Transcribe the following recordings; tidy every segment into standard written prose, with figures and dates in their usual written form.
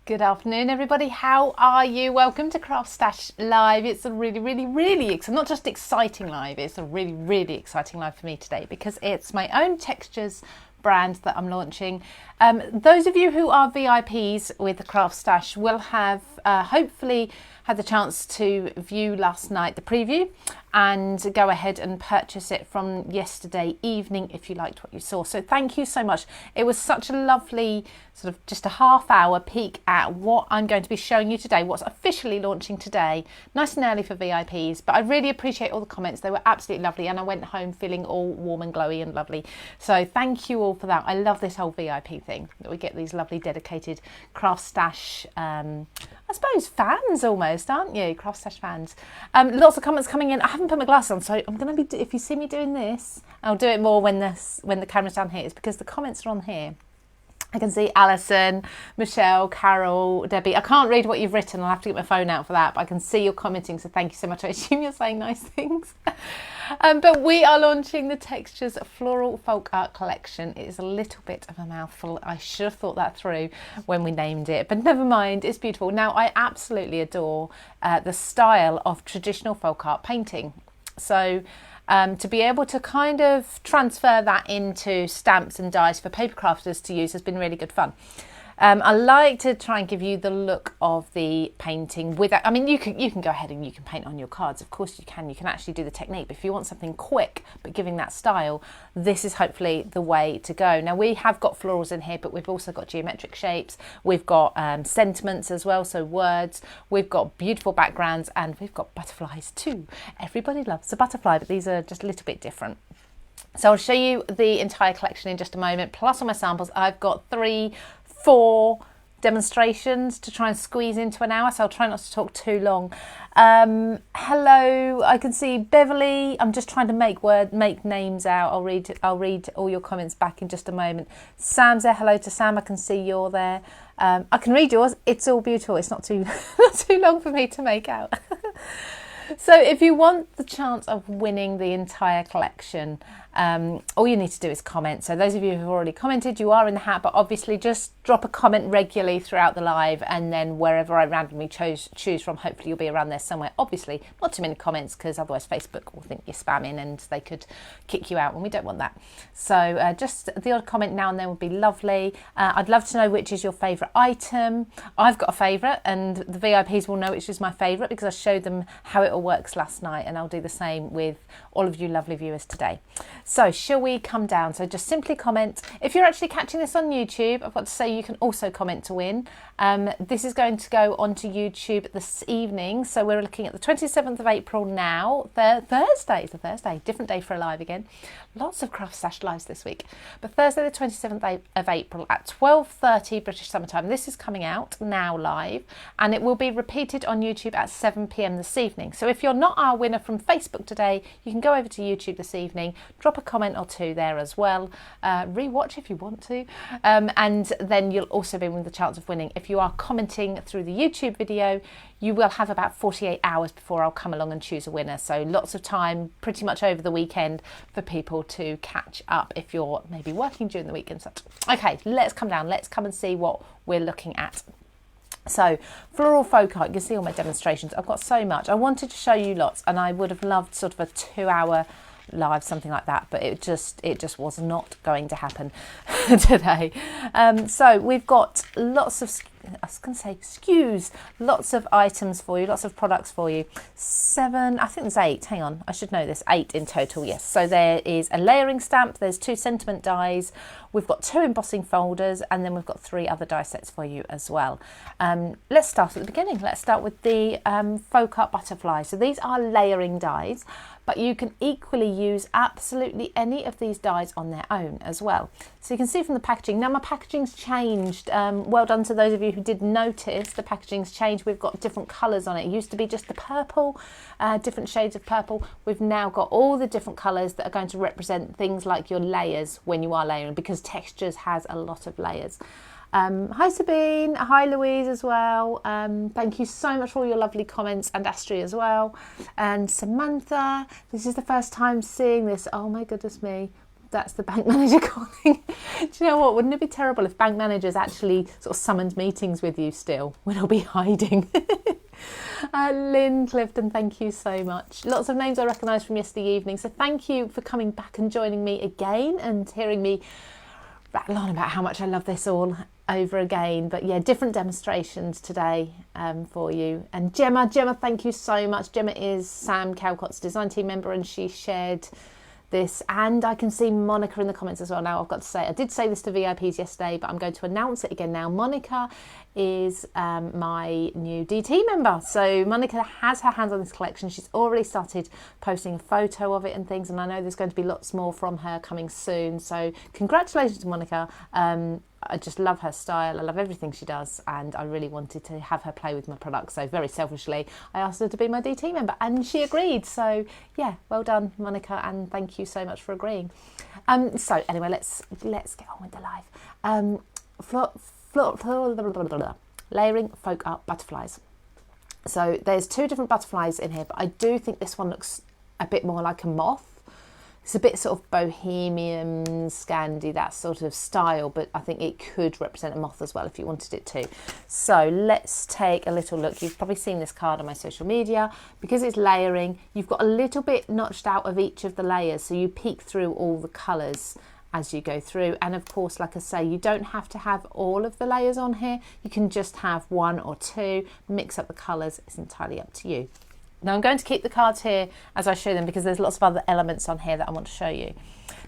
Good afternoon, everybody. How are you? Welcome to CraftStash Live. It's a really exciting, not just exciting live, it's a really exciting live for me today because it's my own textures brand that I'm launching. Those of you who are VIPs with the CraftStash will have hopefully had the chance to view last night the preview and go ahead and purchase it from yesterday evening if you liked what you saw. So thank you so much. It was such a lovely sort of just a half-hour peek at what I'm going to be showing you today, what's officially launching today, nice and early for VIPs. But I really appreciate all the comments. They were absolutely lovely and I went home feeling all warm and glowy and lovely. So thank you all for that. I love this whole VIP thing, that we get these lovely dedicated CraftStash, I suppose fans almost, aren't you? CraftStash fans. Lots of comments coming in. I haven't put my glasses on, so I'm going to be, if you see me doing this, I'll do it more when the camera's down here. It's because the comments are on here. I can see Alison, Michelle, Carol, Debbie. I can't read what you've written. I'll have to get my phone out for that. But I can see you're commenting, so thank you so much. I assume you're saying nice things. But we are launching the Textures Floral Folk Art Collection. It is a little bit of a mouthful. I should have thought that through when we named it. But never mind, it's beautiful. Now, I absolutely adore the style of traditional folk art painting. So to be able to kind of transfer that into stamps and dies for paper crafters to use has been really good fun. I like to try and give you the look of the painting without, I mean, you can go ahead and you can paint on your cards. Of course you can actually do the technique. But if you want something quick, but giving that style, this is hopefully the way to go. Now we have got florals in here, but we've also got geometric shapes. We've got sentiments as well, so words. We've got beautiful backgrounds and we've got butterflies too. Everybody loves a butterfly, but these are just a little bit different. So I'll show you the entire collection in just a moment. Plus on my samples, I've got 4 demonstrations to try and squeeze into an hour, so I'll try not to talk too long. Hello, I can see Beverly. I'm just trying to make names out. I'll read all your comments back in just a moment. Sam's there. Hello to Sam. I can see you're there. I can read yours. It's all beautiful. It's not too not too long for me to make out. So if you want the chance of winning the entire collection, all you need to do is comment. So those of you who've already commented, you are in the hat, but obviously just drop a comment regularly throughout the live, and then wherever I randomly choose from, hopefully you'll be around there somewhere. Obviously not too many comments, because otherwise Facebook will think you're spamming and they could kick you out, and we don't want that. So just the odd comment now and then would be lovely. I'd love to know which is your favourite item. I've got a favourite, and the VIPs will know which is my favourite because I showed them how it all works last night, and I'll do the same with all of you lovely viewers today. So shall we come down? So just simply comment. If you're actually catching this on YouTube, I've got to say you can also comment to win. This is going to go onto YouTube this evening. So we're looking at the 27th of April now. Thursday, it's a Thursday, different day for a live again. Lots of CraftStash lives this week. But Thursday the 27th of April at 12:30 British Summer Time. This is coming out now live, and it will be repeated on YouTube at 7 p.m. this evening. So if you're not our winner from Facebook today, you can go over to YouTube this evening, drop a comment or two there as well, rewatch if you want to, and then you'll also be with the chance of winning. If you are commenting through the YouTube video, you will have about 48 hours before I'll come along and choose a winner. So lots of time, pretty much over the weekend, for people to catch up if you're maybe working during the week and such. Okay, let's come down. Let's come and see what we're looking at. So floral folk art, you can see all my demonstrations. I've got so much. I wanted to show you lots, and I would have loved sort of a 2-hour live, something like that, but it just was not going to happen today. So we've got lots of, I was going to say SKUs, lots of items for you, lots of products for you. 7, I think there's 8, hang on, I should know this, 8 in total, yes. So there is a layering stamp, there's 2 sentiment dies, we've got 2 embossing folders, and then we've got 3 other die sets for you as well. Let's start at the beginning. Let's start with the folk art butterfly. So these are layering dies, but you can equally use absolutely any of these dies on their own as well. So you can see from the packaging, now my packaging's changed. Well done to those of you who did notice the packaging's changed. We've got different colours on it. It used to be just the purple, different shades of purple. We've now got all the different colours that are going to represent things like your layers when you are layering, because textures has a lot of layers. Hi Sabine, hi Louise as well. Thank you so much for all your lovely comments, and Astrid as well. And Samantha, this is the first time seeing this. Oh my goodness me. that's the bank manager calling. Do you know what? Wouldn't it be terrible if bank managers actually sort of summoned meetings with you still when I'll be hiding? Lynn Clifton, thank you so much. Lots of names I recognised from yesterday evening. So thank you for coming back and joining me again and hearing me rattle on about how much I love this all over again. But yeah, different demonstrations today for you. And Gemma, thank you so much. Gemma is Sam Calcott's design team member, and she shared this, and I can see Monica in the comments as well. Now I've got to say, I did say this to VIPs yesterday, but I'm going to announce it again now. Monica is my new DT member. So Monica has her hands on this collection. She's already started posting a photo of it and things, and I know there's going to be lots more from her coming soon. So congratulations to Monica. I just love her style. I love everything she does, and I really wanted to have her play with my products. So very selfishly, I asked her to be my DT member, and she agreed. So yeah, well done, Monica, and thank you so much for agreeing. So anyway, let's get on with the live. Layering folk art butterflies. So there's two different butterflies in here, but I do think this one looks a bit more like a moth. It's a bit sort of bohemian, Scandi, that sort of style, but I think it could represent a moth as well if you wanted it to. So let's take a little look. You've probably seen this card on my social media. Because it's layering, you've got a little bit notched out of each of the layers, so you peek through all the colours as you go through. And of course, like I say, you don't have to have all of the layers on here. You can just have one or two, mix up the colours. It's entirely up to you. Now I'm going to keep the cards here as I show them because there's lots of other elements on here that I want to show you.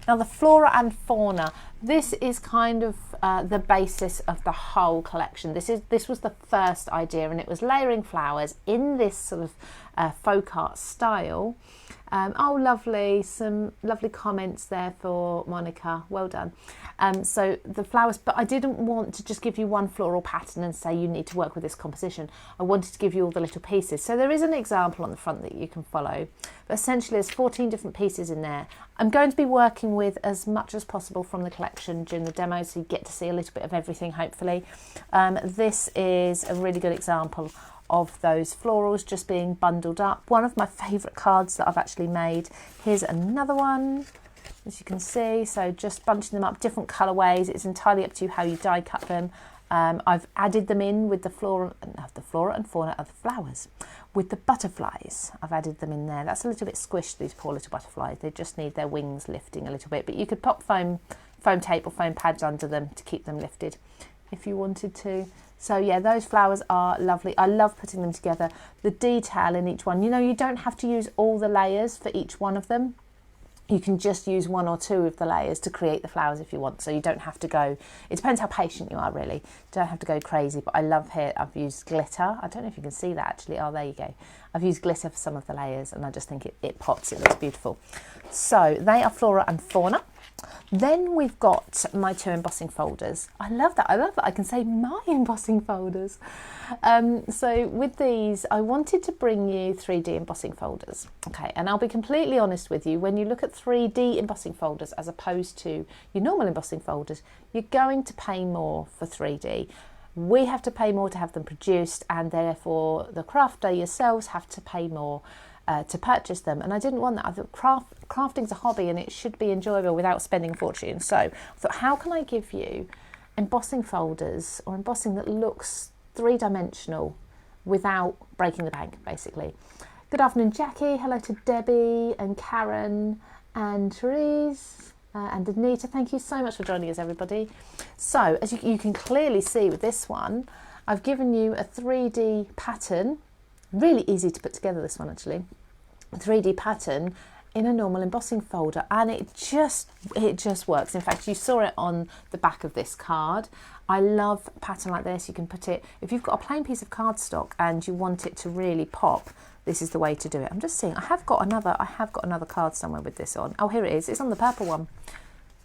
Now the flora and fauna, this is kind of the basis of the whole collection. This was the first idea, and it was layering flowers in this sort of folk art style. Oh, lovely, some lovely comments there for Monica, well done. So the flowers, but I didn't want to just give you one floral pattern and say you need to work with this composition. I wanted to give you all the little pieces. So there is an example on the front that you can follow, but essentially there's 14 different pieces in there. I'm going to be working with as much as possible from the collection during the demo, so you get to see a little bit of everything, hopefully. This is a really good example of those florals just being bundled up. One of my favourite cards that I've actually made. Here's another one, as you can see. So just bunching them up, different colourways. It's entirely up to you how you die cut them. I've added them in with the flora and fauna of the flowers. With the butterflies, I've added them in there. That's a little bit squished, these poor little butterflies. They just need their wings lifting a little bit, but you could pop foam tape or foam pads under them to keep them lifted if you wanted to. So yeah, those flowers are lovely. I love putting them together. The detail in each one, you know, you don't have to use all the layers for each one of them. You can just use one or two of the layers to create the flowers if you want. So you don't have to go, it depends how patient you are really. You don't have to go crazy, but I love here, I've used glitter. I don't know if you can see that actually. Oh, there you go. I've used glitter for some of the layers, and I just think it pops, it looks beautiful. So they are flora and fauna. Then we've got my two embossing folders. I love that. I can say my embossing folders. So with these, I wanted to bring you 3D embossing folders. Okay, and I'll be completely honest with you. When you look at 3D embossing folders as opposed to your normal embossing folders, you're going to pay more for 3D. We have to pay more to have them produced, and therefore the crafter yourselves have to pay more to purchase them, and I didn't want that. I thought crafting's a hobby and it should be enjoyable without spending a fortune. So I thought, how can I give you embossing folders or embossing that looks three-dimensional without breaking the bank, basically. Good afternoon, Jackie. Hello to Debbie and Karen and Therese and Anita. Thank you so much for joining us, everybody. So as you can clearly see with this one, I've given you a 3D pattern. Really easy to put together, this one actually. A 3D pattern in a normal embossing folder, and it just works. In fact, you saw it on the back of this card. I love a pattern like this. You can put it, if you've got a plain piece of cardstock and you want it to really pop, this is the way to do it. I'm just seeing, I have got another card somewhere with this on. Oh, here it is. It's on the purple one.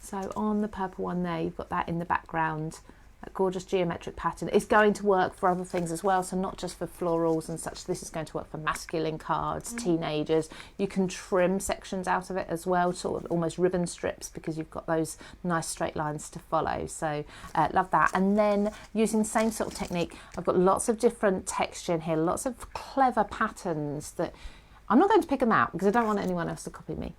So on the purple one there, you've got that in the background. That gorgeous geometric pattern. It's going to work for other things as well, so not just for florals and such. This is going to work for masculine cards, teenagers. You can trim sections out of it as well, sort of almost ribbon strips, because you've got those nice straight lines to follow. So love that. And then using the same sort of technique, I've got lots of different texture in here, lots of clever patterns that I'm not going to pick them out because I don't want anyone else to copy me.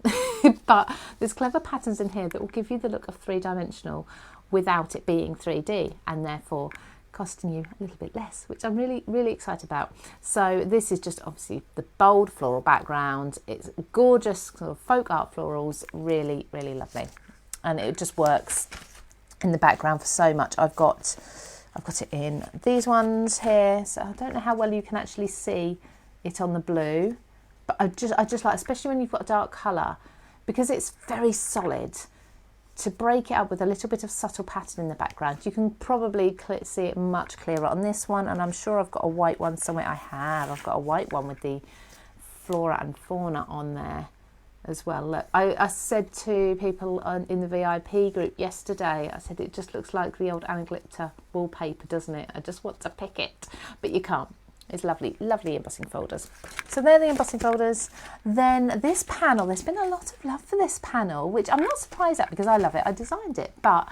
But there's clever patterns in here that will give you the look of three-dimensional without it being 3D, and therefore costing you a little bit less, which I'm really, really excited about. So this is just obviously the bold floral background. It's gorgeous sort of folk art florals, really, really lovely. And it just works in the background for so much. I've got it in these ones here, so I don't know how well you can actually see it on the blue, but I just like, especially when you've got a dark colour, because it's very solid, to break it up with a little bit of subtle pattern in the background. You can probably see it much clearer on this one, and I'm sure I've got a white one somewhere. I've got a white one with the flora and fauna on there as well. Look, I said to people in the VIP group yesterday, I said it just looks like the old Anaglypta wallpaper, doesn't it? I just want to pick it, but you can't. It's lovely, lovely embossing folders. So they're the embossing folders. Then this panel, there's been a lot of love for this panel, which I'm not surprised at because I love it. I designed it, but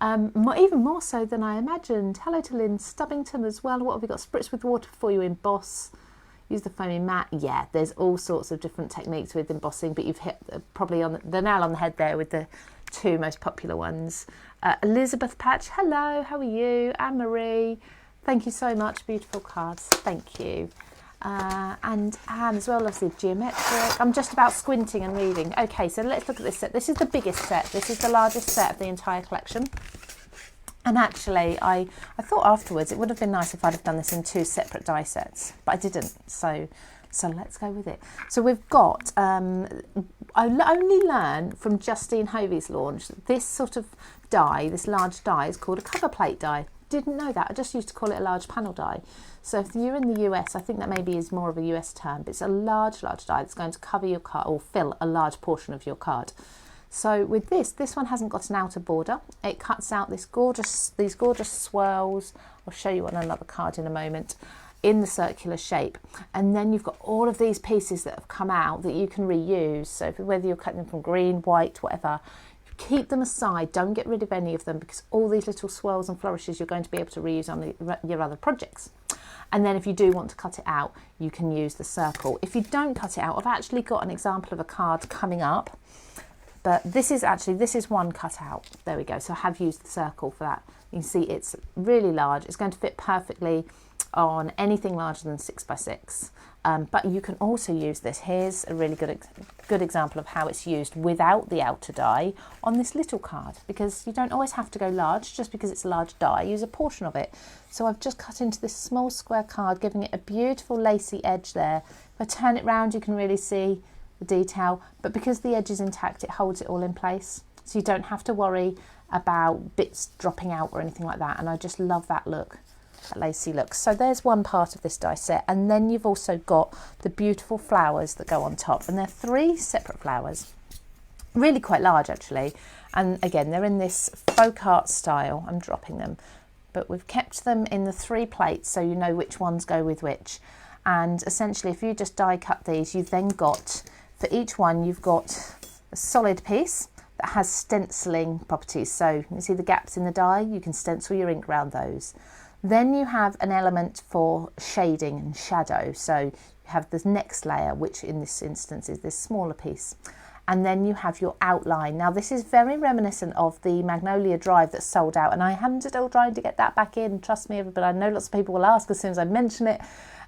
even more so than I imagined. Hello to Lynn Stubbington as well. What have we got? Spritz with water before you emboss. Use the foamy mat. Yeah, there's all sorts of different techniques with embossing, but you've hit probably on the nail on the head there with the two most popular ones. Elizabeth Patch, hello, how are you? Anne-Marie, thank you so much, beautiful cards, thank you. And Anne as well, loves the geometric. I'm just about squinting and reading. Okay, so let's look at this set. This is the biggest set. This is the largest set of the entire collection. And actually, I thought afterwards it would have been nice if I'd have done this in two separate die sets, but I didn't. So let's go with it. So we've got, I only learned from Justine Hovey's launch, this sort of die, this large die is called a cover plate die. Didn't know that. I just used to call it a large panel die. So if you're in the US, I think that maybe is more of a US term, but it's a large die that's going to cover your card or fill a large portion of your card. So with this one hasn't got an outer border. It cuts out these gorgeous swirls. I'll show you on another card in a moment, in the circular shape. And then you've got all of these pieces that have come out that you can reuse. So whether you're cutting them from green, white, whatever, keep them aside. Don't get rid of any of them, because all these little swirls and flourishes you're going to be able to reuse on your other projects. And then if you do want to cut it out, you can use the circle. If you don't cut it out, I've actually got an example of a card coming up. But this is one cut out. There we go. So I have used the circle for that. You can see it's really large. It's going to fit perfectly on anything larger than 6x6. But you can also use this. Here's a really good example of how it's used without the outer die on this little card, because you don't always have to go large just because it's a large die. Use a portion of it. So I've just cut into this small square card, giving it a beautiful lacy edge there. If I turn it round, you can really see the detail, but because the edge is intact, it holds it all in place, so you don't have to worry about bits dropping out or anything like that. And I just love that look, that lacy look. So there's one part of this die set, and then you've also got the beautiful flowers that go on top, and they're 3 separate flowers, really quite large actually, and again they're in this folk art style. I'm dropping them, but we've kept them in the 3 plates so you know which ones go with which. And essentially, if you just die cut these, you've then got, for each one, you've got a solid piece that has stenciling properties. So you see the gaps in the die, you can stencil your ink around those. Then you have an element for shading and shadow. So you have this next layer, which in this instance is this smaller piece. And then you have your outline. Now this is very reminiscent of the Magnolia Drive that's sold out, and I am still trying to get that back in. Trust me, but I know lots of people will ask as soon as I mention it.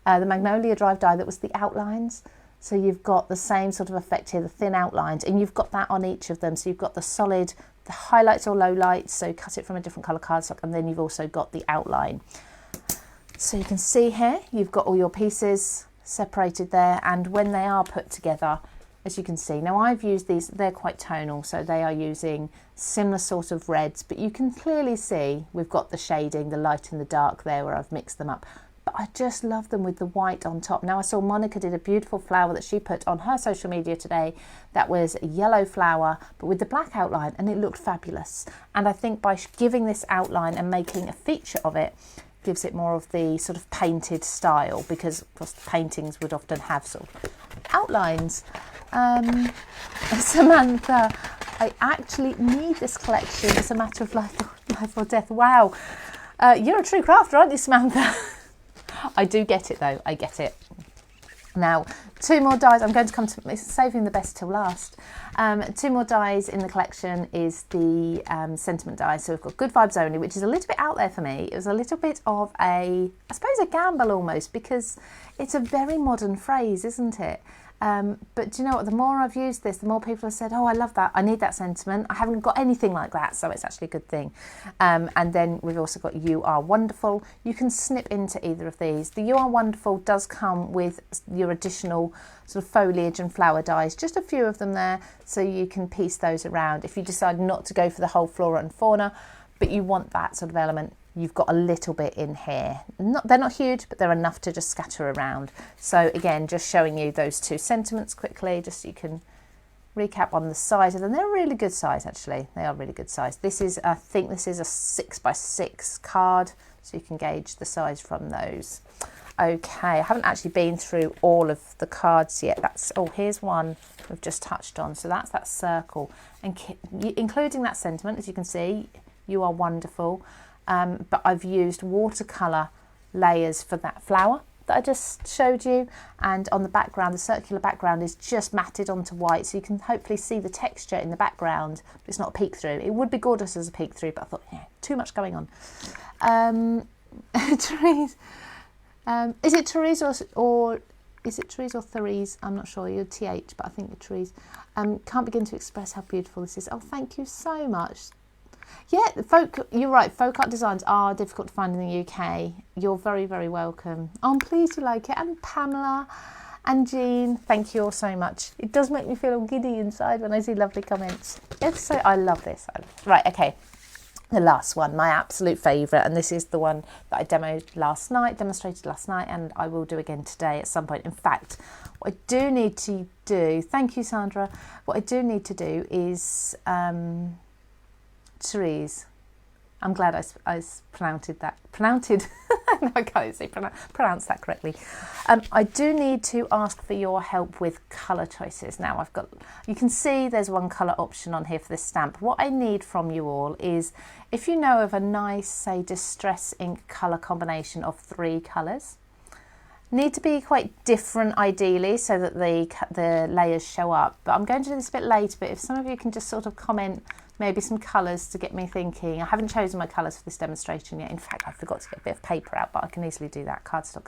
The Magnolia Drive die that was the outlines. So you've got the same sort of effect here, the thin outlines, and you've got that on each of them. So you've got the solid, the highlights or lowlights, so cut it from a different colour cardstock, and then you've also got the outline. So you can see here, you've got all your pieces separated there, and when they are put together, as you can see, now I've used these, they're quite tonal, so they are using similar sort of reds, but you can clearly see we've got the shading, the light and the dark there where I've mixed them up. I just love them with the white on top. Now I saw Monica did a beautiful flower that she put on her social media today that was a yellow flower but with the black outline, and it looked fabulous. And I think by giving this outline and making a feature of it gives it more of the sort of painted style, because of course the paintings would often have sort of outlines. Samantha, I actually need this collection. It's a matter of life or death. Wow, you're a true crafter, aren't you, Samantha? I do get it though, I get it. Now, 2 more dies. I'm going to come to saving the best till last. 2 more dies in the collection is the sentiment die. So we've got Good Vibes Only, which is a little bit out there for me. It was a little bit of I suppose a gamble almost, because it's a very modern phrase, isn't it? But do you know what? The more I've used this, the more people have said, oh, I love that. I need that sentiment. I haven't got anything like that. So it's actually a good thing. And then we've also got You Are Wonderful. You can snip into either of these. The You Are Wonderful does come with your additional sort of foliage and flower dies, just a few of them there. So you can piece those around. If you decide not to go for the whole flora and fauna, but you want that sort of element, you've got a little bit in here. They're not huge, but they're enough to just scatter around. So again, just showing you those 2 sentiments quickly, just so you can recap on the size of them. They're a really good size, actually. They are really good size. This is, I think this is a 6x6 card, so you can gauge the size from those. Okay, I haven't actually been through all of the cards yet. Oh, here's one we've just touched on. So that's that circle, and including that sentiment, as you can see, You Are Wonderful. But I've used watercolour layers for that flower that I just showed you, and on the background, the circular background is just matted onto white, so you can hopefully see the texture in the background, but it's not a peek through. It would be gorgeous as a peek through, but I thought, yeah, too much going on. Therese, is it Therese or is it Therese or Therese? I'm not sure. You're TH, but I think you're Therese. Can't begin to express how beautiful this is. Oh, thank you so much. Yeah, you're right, folk art designs are difficult to find in the UK. You're very, very welcome. I'm pleased you like it. And Pamela and Jean, thank you all so much. It does make me feel all giddy inside when I see lovely comments. I love this. Right, okay. The last one, my absolute favourite, and this is the one that I demonstrated last night, and I will do again today at some point. In fact, what I do need to do, thank you, Sandra, what I do need to do is... Therese, I'm glad I pronounced that. No, I can't say pronounce that correctly. I do need to ask for your help with colour choices. Now you can see there's one colour option on here for this stamp. What I need from you all is, if you know of a nice, say, distress ink colour combination of 3 colours, need to be quite different ideally so that the layers show up. But I'm going to do this a bit later, but if some of you can just sort of comment maybe some colours to get me thinking. I haven't chosen my colours for this demonstration yet. In fact, I forgot to get a bit of paper out, but I can easily do that, cardstock.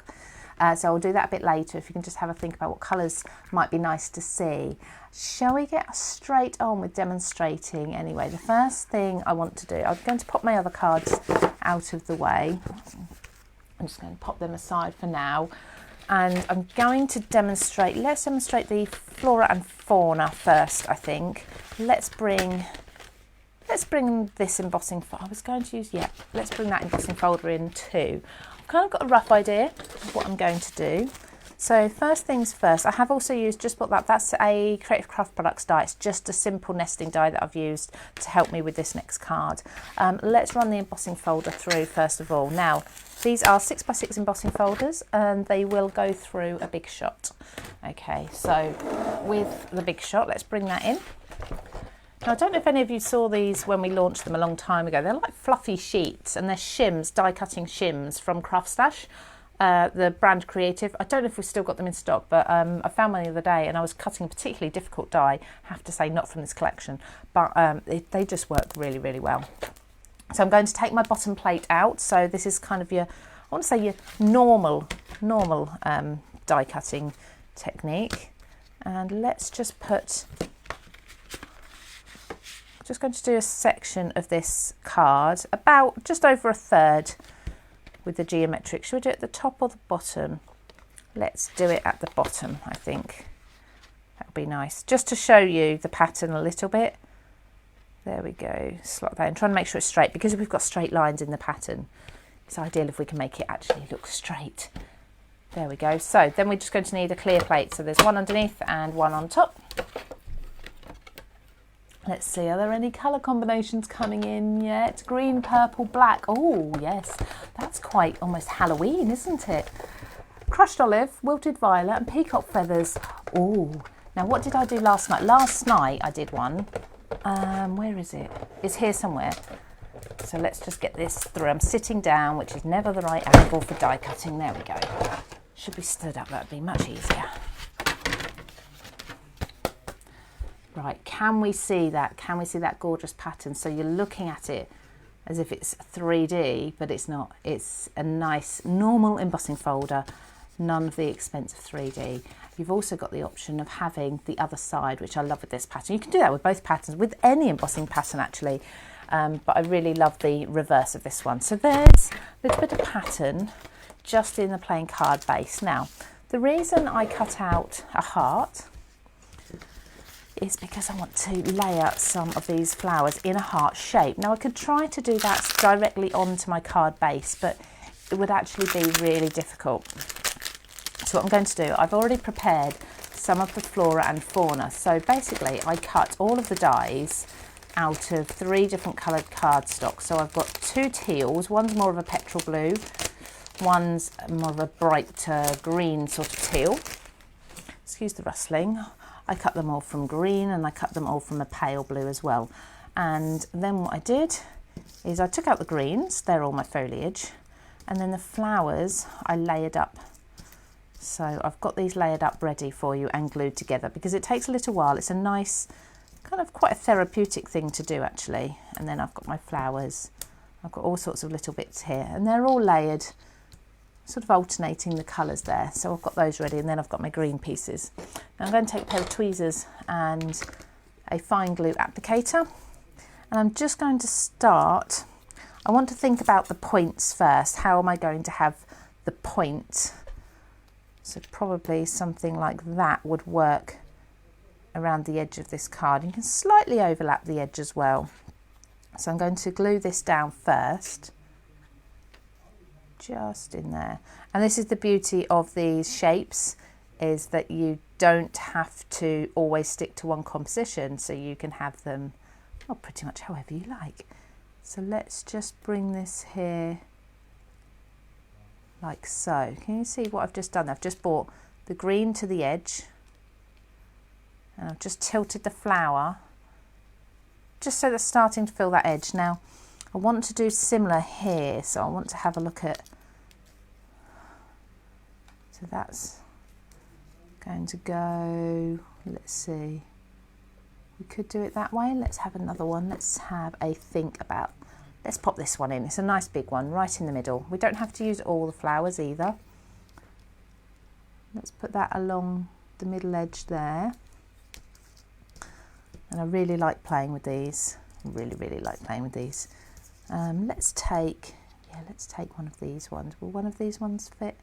So I'll do that a bit later, if you can just have a think about what colours might be nice to see. Shall we get straight on with demonstrating anyway? The first thing I want to do, I'm going to pop my other cards out of the way. I'm just going to pop them aside for now. And I'm going to demonstrate, let's demonstrate the flora and fauna first, I think. Let's bring this embossing folder. I was going to use, let's bring that embossing folder in too. I've kind of got a rough idea of what I'm going to do. So first things first, I have also used just what that's a Creative Craft Products die. It's just a simple nesting die that I've used to help me with this next card. Let's run the embossing folder through first of all. Now, these are 6x6 embossing folders, and they will go through a big shot. Okay, so with the big shot, let's bring that in. Now, I don't know if any of you saw these when we launched them a long time ago. They're like fluffy sheets, and they're shims, die-cutting shims from CraftStash, the brand Creative. I don't know if we've still got them in stock, but I found one the other day, and I was cutting a particularly difficult die. I have to say, not from this collection, but they just work really, really well. So I'm going to take my bottom plate out. So this is kind of your, I want to say your normal die-cutting technique. And let's just put... Just going to do a section of this card, about just over a third with the geometric. Should we do it at the top or the bottom? Let's do it at the bottom, I think. That'll be nice. Just to show you the pattern a little bit. There we go. Slot that in. Trying to make sure it's straight, because we've got straight lines in the pattern. It's ideal if we can make it actually look straight. There we go. So then we're just going to need a clear plate. So there's one underneath and one on top. Let's see, are there any colour combinations coming in yet? Green, purple, black. Oh, yes, that's quite almost Halloween, isn't it? Crushed olive, wilted violet and peacock feathers. Oh, now what did I do last night? Last night I did one. Where is it? It's here somewhere. So let's just get this through. I'm sitting down, which is never the right angle for die cutting. There we go. Should be stood up, that would be much easier. Right, can we see that? Can we see that gorgeous pattern? So you're looking at it as if it's 3D, but it's not. It's a nice normal embossing folder, none of the expense of 3D. You've also got the option of having the other side, which I love with this pattern. You can do that with both patterns, with any embossing pattern actually, but I really love the reverse of this one. So there's a little bit of pattern just in the plain card base. Now, the reason I cut out a heart is because I want to layer some of these flowers in a heart shape. Now I could try to do that directly onto my card base, but it would actually be really difficult. So what I'm going to do, I've already prepared some of the flora and fauna. So basically I cut all of the dies out of 3 different coloured cardstock. So I've got 2 teals, one's more of a petrol blue, one's more of a bright green sort of teal. Excuse the rustling. I cut them all from green and I cut them all from a pale blue as well. And then what I did is I took out the greens, they're all my foliage, and then the flowers I layered up. So I've got these layered up ready for you and glued together because it takes a little while. It's a nice, kind of quite a therapeutic thing to do actually. And then I've got my flowers. I've got all sorts of little bits here and they're all layered, sort of alternating the colours there. So I've got those ready and then I've got my green pieces. Now I'm going to take a pair of tweezers and a fine glue applicator and I'm just going to start. I want to think about the points first. How am I going to have the point? So probably something like that would work around the edge of this card. You can slightly overlap the edge as well. So I'm going to glue this down first. Just in there. And this is the beauty of these shapes, is that you don't have to always stick to one composition, so you can have them pretty much however you like. So let's just bring this here like so. Can you see what I've just done? I've just brought the green to the edge and I've just tilted the flower just so that's starting to fill that edge. Now I want to do similar here, so I want to have a look at, so that's going to go, let's see, we could do it that way. Let's have another one. Let's have a think about, let's pop this one in. It's a nice big one right in the middle. We don't have to use all the flowers either. Let's put that along the middle edge there. And I really like playing with these. Really like playing with these. Let's take one of these ones. Will one of these ones fit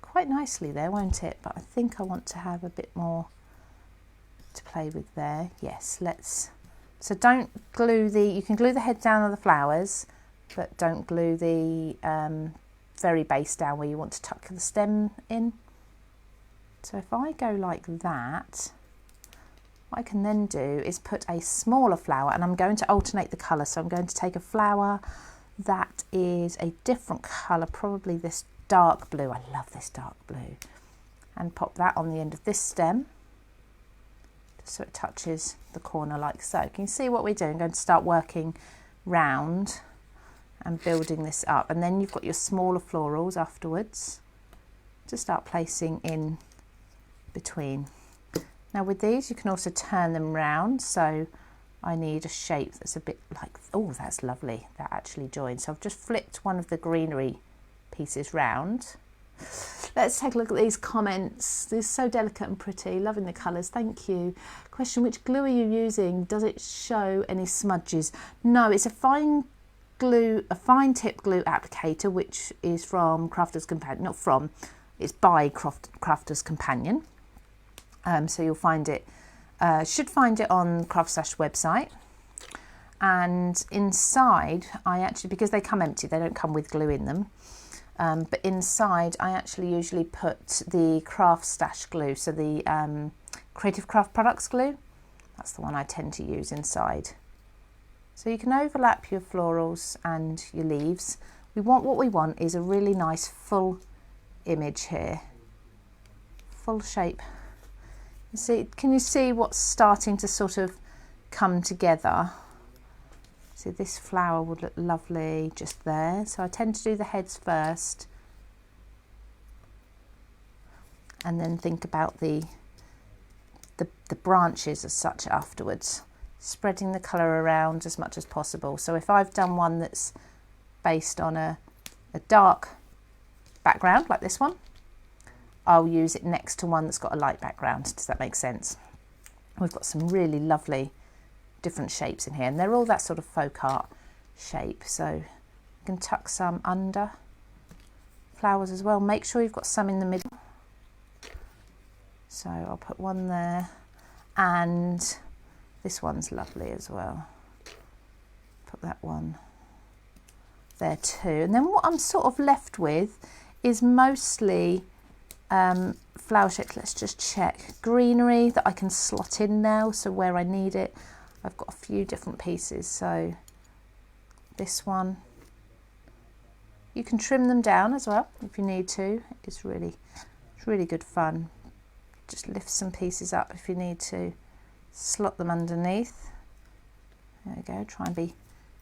quite nicely there, won't it? But I think I want to have a bit more to play with there. Yes, let's. So don't glue you can glue the head down of the flowers, but don't glue the very base down where you want to tuck the stem in. So if I go like that, what I can then do is put a smaller flower, and I'm going to alternate the colour. So I'm going to take a flower that is a different colour, probably this dark blue. I love this dark blue. And pop that on the end of this stem, just so it touches the corner like so. Can you see what we're doing? I'm going to start working round and building this up. And then you've got your smaller florals afterwards to start placing in between. Now with these you can also turn them round, so I need a shape that's a bit like, oh that's lovely, that actually joins. So I've just flipped one of the greenery pieces round. Let's take a look at these comments. They're so delicate and pretty, loving the colours, thank you. Question, which glue are you using? Does it show any smudges? No, it's a fine tip glue applicator, which is from Crafter's Companion, not from, it's by Crafter's Companion. So you'll find it, should find it on CraftStash website. And inside, I actually, because they come empty, they don't come with glue in them. But inside, I actually usually put the CraftStash glue, so the Creative Craft Products glue. That's the one I tend to use inside. So you can overlap your florals and your leaves. What we want is a really nice full image here, full shape. See, can you see what's starting to sort of come together? So this flower would look lovely just there. So I tend to do the heads first. and then think about the branches as such afterwards, spreading the colour around as much as possible. So if I've done one that's based on a dark background like this one, I'll use it next to one that's got a light background. Does that make sense? We've got some really lovely different shapes in here, and they're all that sort of folk art shape. So you can tuck some under flowers as well. Make sure you've got some in the middle. So I'll put one there, and this one's lovely as well. Put that one there too. And then what I'm sort of left with is mostly flower shapes. Let's just check. Greenery that I can slot in now, so where I need it. I've got a few different pieces, so this one, you can trim them down as well if you need to. It's really good fun. Just lift some pieces up if you need to, slot them underneath. There we go, try and be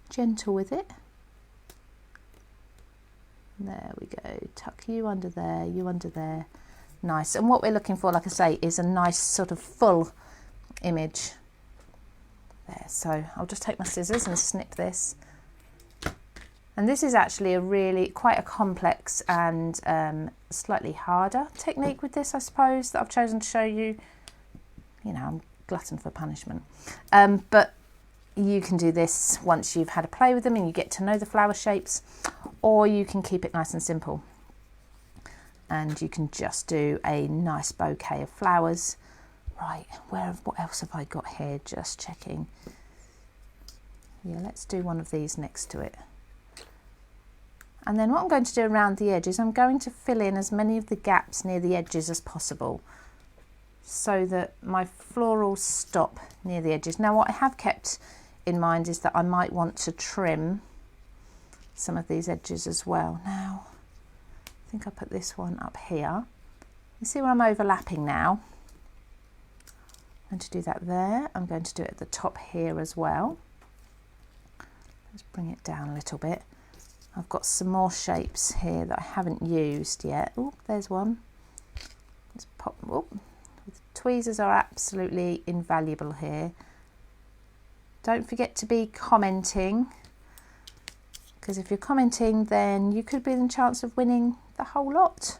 gentle with it. There we go, tuck you under there, you under there. Nice. And what we're looking for, like I say, is a nice sort of full image there. So I'll just take my scissors and snip this. And this is actually a really quite a complex and slightly harder technique with this, I suppose, that I've chosen to show you. You know, I'm glutton for punishment. But you can do this once you've had a play with them and you get to know the flower shapes, or you can keep it nice and simple. And you can just do a nice bouquet of flowers. Right, what else have I got here? Just checking. Yeah, let's do one of these next to it. And then what I'm going to do around the edges, I'm going to fill in as many of the gaps near the edges as possible, so that my florals stop near the edges. Now what I have kept in mind is that I might want to trim some of these edges as well. Now, I think I'll put this one up here. You see where I'm overlapping now? I'm going to do that there. I'm going to do it at the top here as well. Let's bring it down a little bit. I've got some more shapes here that I haven't used yet. Oh, there's one. Let's pop. Oh, tweezers are absolutely invaluable here. Don't forget to be commenting, because if you're commenting, then you could be in the chance of winning the whole lot,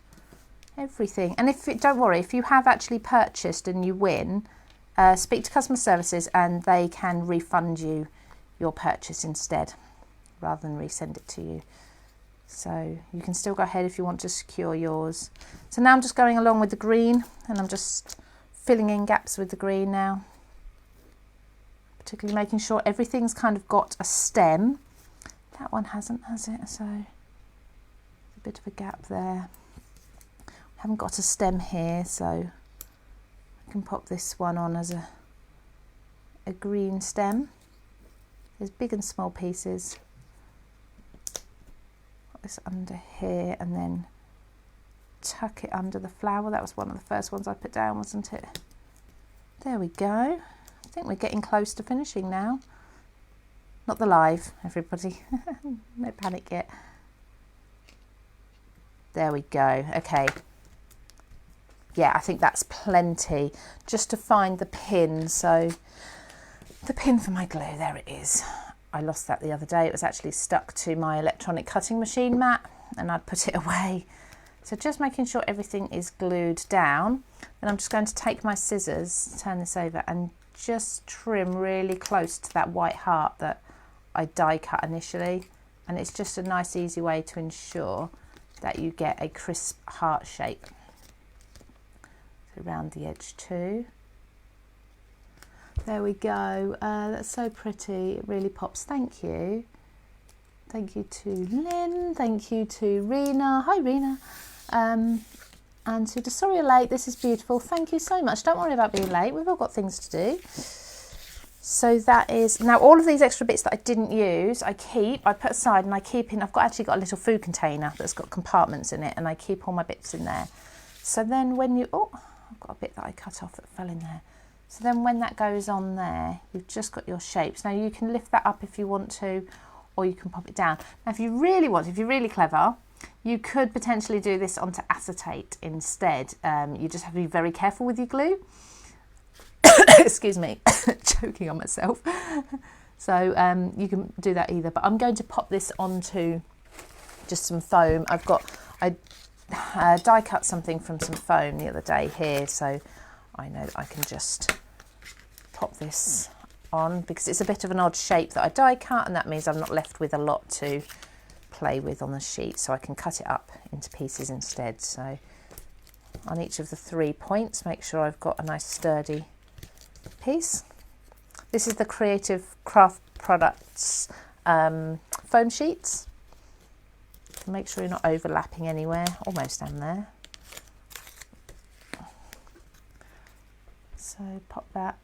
everything. And don't worry, if you have actually purchased and you win, speak to customer services and they can refund you your purchase instead, rather than resend it to you. So you can still go ahead if you want to secure yours. So now I'm just going along with the green, and I'm just filling in gaps with the green now, particularly making sure everything's kind of got a stem. That one hasn't, has it? So a bit of a gap there. We haven't got a stem here, so I can pop this one on as a green stem. There's big and small pieces. Put this under here and then tuck it under the flower. That was one of the first ones I put down, wasn't it? There we go. I think we're getting close to finishing now. Not the live, everybody. No panic yet. There we go. Okay. Yeah, I think that's plenty. Just to find the pin. So the pin for my glue, there it is. I lost that the other day. It was actually stuck to my electronic cutting machine mat and I'd put it away. So just making sure everything is glued down. Then I'm just going to take my scissors, turn this over, and just trim really close to that white heart that I die cut initially. And it's just a nice easy way to ensure that you get a crisp heart shape. So around the edge too. There we go. That's so pretty. It really pops. Thank you. Thank you to Lynn. Thank you to Rena. Hi, Rena. And to sorry you're late. This is beautiful. Thank you so much. Don't worry about being late. We've all got things to do. So that is now all of these extra bits that I didn't use. I put aside and I keep in. I've actually got a little food container that's got compartments in it, and I keep all my bits in there. So then when you I've got a bit that I cut off that fell in there. So then when that goes on there, you've just got your shapes. Now you can lift that up if you want to, or you can pop it down. Now if you really want, if you're really clever, You could potentially do this onto acetate instead. You just have to be very careful with your glue. Excuse me, choking on myself. So you can do that either, but I'm going to pop this onto just some foam. I die cut something from some foam the other day here, so I know that I can just pop this on because it's a bit of an odd shape that I die cut, and that means I'm not left with a lot to play with on the sheet, so I can cut it up into pieces instead. So on each of the 3 points, make sure I've got a nice sturdy piece. This is the Creative Craft Products foam sheets. Make sure you're not overlapping anywhere. Almost am there. So pop that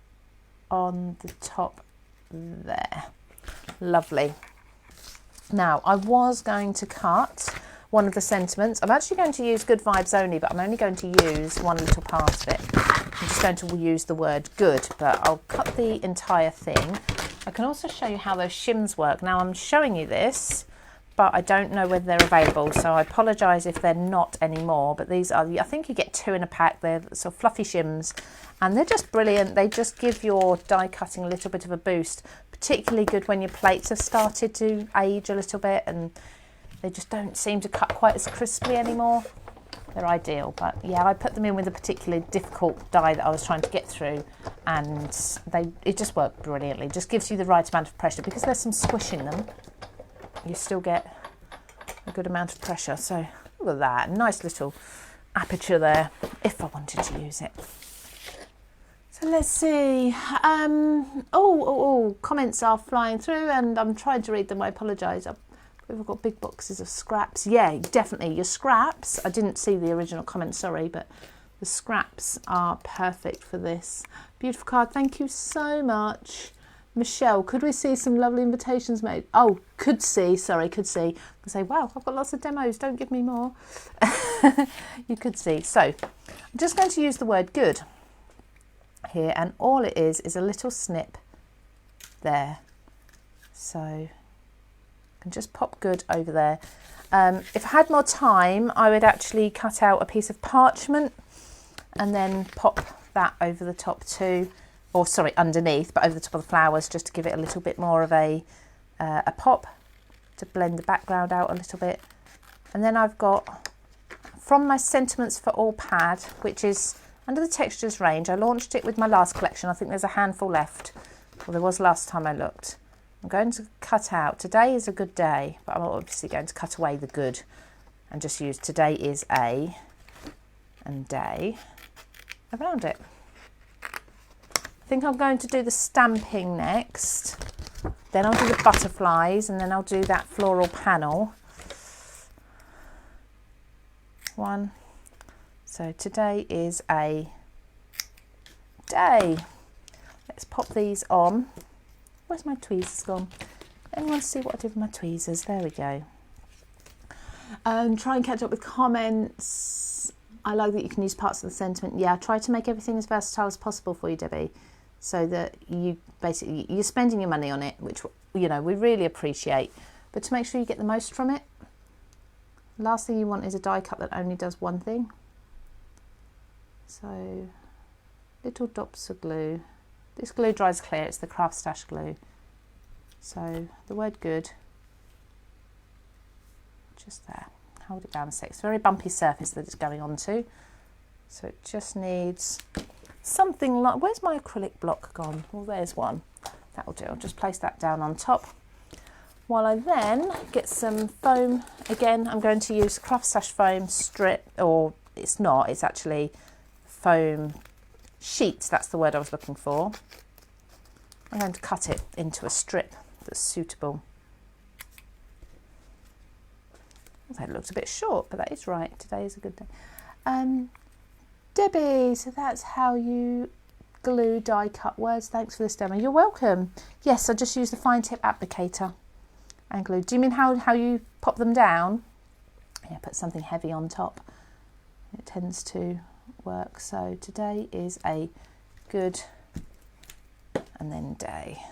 on the top there. Lovely. Now I was going to cut one of the sentiments. I'm actually going to use good vibes only, but I'm only going to use one little part of it. I'm just going to use the word good, but I'll cut the entire thing. I can also show you how those shims work. Now I'm showing you this, but I don't know whether they're available, so I apologise if they're not anymore, but these are, I think you get 2 in a pack. They're sort of fluffy shims, and they're just brilliant. They just give your die cutting a little bit of a boost, particularly good when your plates have started to age a little bit and they just don't seem to cut quite as crisply anymore. They're ideal, but yeah, I put them in with a particularly difficult die that I was trying to get through, and it just worked brilliantly. Just gives you the right amount of pressure because there's some squish in them. You still get a good amount of pressure. So look at that, nice little aperture there if I wanted to use it. So let's see. Comments are flying through and I'm trying to read them. I apologise. We've got big boxes of scraps. Yeah, definitely your scraps. I didn't see the original comment, sorry, but the scraps are perfect for this. Beautiful card. Thank you so much. Michelle, could we see some lovely invitations made? Oh, could see. I say, wow, I've got lots of demos. Don't give me more. You could see. So I'm just going to use the word good here, and all it is a little snip there. So I can just pop good over there. If I had more time, I would actually cut out a piece of parchment and then pop that over the top too. Or sorry, underneath, but over the top of the flowers, just to give it a little bit more of a pop, to blend the background out a little bit. And then I've got, from my Sentiments for All pad, which is under the textures range, I launched it with my last collection. I think there's a handful left, well there was last time I looked. I'm going to cut out, today is a good day, but I'm obviously going to cut away the good and just use today is a and day around it. I think I'm going to do the stamping next, then I'll do the butterflies, and then I'll do that floral panel. One. So today is a day. Let's pop these on. Where's my tweezers gone? Anyone see what I did with my tweezers? There we go. Try and catch up with comments. I like that you can use parts of the sentiment. Yeah, try to make everything as versatile as possible for you, Debbie, so that you're spending your money on it, which, you know, we really appreciate, but to make sure you get the most from it. Last thing you want is a die cut that only does one thing. So little dots of glue. This glue dries clear, it's the CraftStash glue. So the word good, just there. Hold it down a sec. It's a very bumpy surface that it's going onto, so it just needs something like, where's my acrylic block gone? Well, there's one. That'll do. I'll just place that down on top while I then get some foam. Again, I'm going to use CraftStash foam strip, or it's not, it's actually foam sheets, that's the word I was looking for. I'm going to cut it into a strip that's suitable. That looks a bit short, but that is right. Today is a good day. Debbie, so that's how you glue die cut words. Thanks for this demo. You're welcome. Yes, I just use the fine tip applicator and glue. Do you mean how you pop them down? Yeah, put something heavy on top. It tends to work. So today is a good and then day.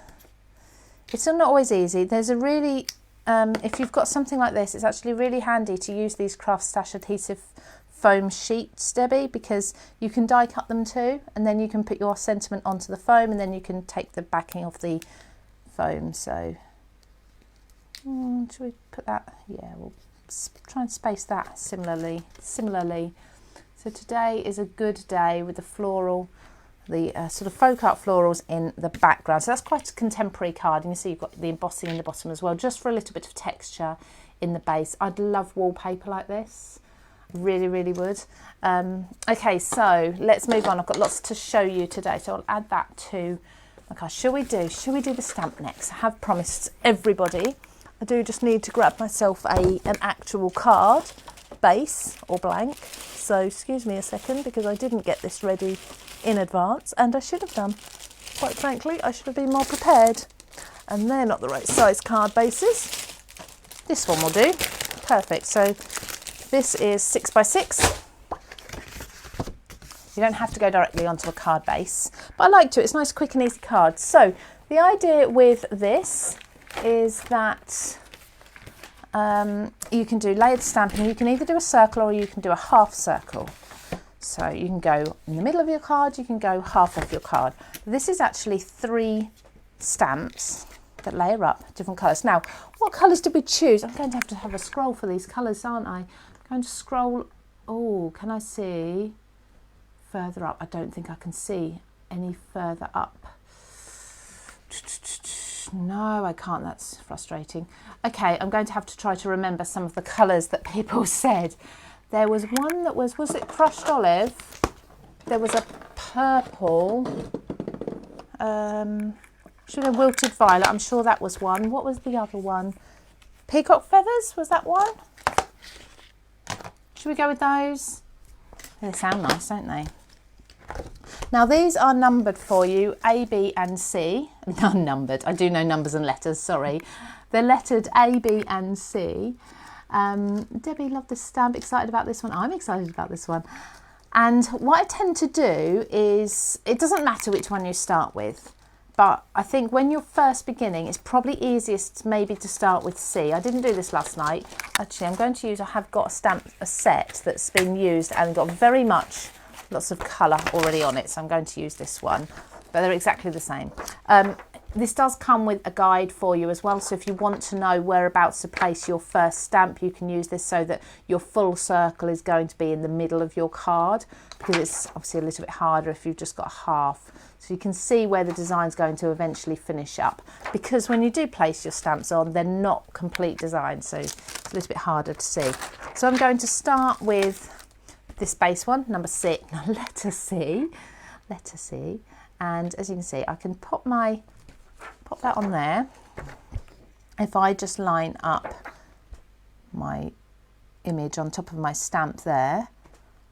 It's not always easy. There's a really if you've got something like this, it's actually really handy to use these CraftStash adhesive foam sheets, Debbie, because you can die cut them too, and then you can put your sentiment onto the foam, and then you can take the backing off the foam. So should we put that? Yeah, we'll try and space that similarly. So today is a good day with the floral, the sort of folk art florals in the background. So that's quite a contemporary card, and you see you've got the embossing in the bottom as well, just for a little bit of texture in the base. I'd love wallpaper like this. Really, really would. Okay, so let's move on. I've got lots to show you today, so I'll add that to my card. Shall we do the stamp next? I have promised everybody. I do just need to grab myself an actual card base or blank. So excuse me a second, because I didn't get this ready in advance, and I should have done. Quite frankly, I should have been more prepared. And they're not the right size card bases. This one will do. Perfect. So this is 6 by 6. You don't have to go directly onto a card base, but I like to. It's nice, quick and easy card. So the idea with this is that you can do layered stamping. You can either do a circle or you can do a half circle. So you can go in the middle of your card, you can go half of your card. This is actually 3 stamps that layer up different colours. Now, what colours did we choose? I'm going to have a scroll for these colours, aren't I? I'm going to scroll. Oh, can I see further up? I don't think I can see any further up. No, I can't. That's frustrating. Okay, I'm going to have to try to remember some of the colours that people said. There was one that was it crushed olive? There was a purple. Should have wilted violet. I'm sure that was one. What was the other one? Peacock feathers, was that one? Should we go with those? They sound nice, don't they? Now these are numbered for you, A, B and C. Not numbered, I do know numbers and letters, sorry. They're lettered A, B and C. Debbie, love this stamp, excited about this one. I'm excited about this one. And what I tend to do is, it doesn't matter which one you start with, but I think when you're first beginning, it's probably easiest maybe to start with C. I didn't do this last night. Actually, I'm going to use, I have got a set that's been used and got very much lots of colour already on it, so I'm going to use this one, but they're exactly the same. This does come with a guide for you as well, so if you want to know whereabouts to place your first stamp, you can use this so that your full circle is going to be in the middle of your card, because it's obviously a little bit harder if you've just got half. So you can see where the design's going to eventually finish up, because when you do place your stamps on, they're not complete designs, so it's a little bit harder to see. So I'm going to start with this base one, number 6, letter C, and as you can see, I can pop that on there. If I just line up my image on top of my stamp there,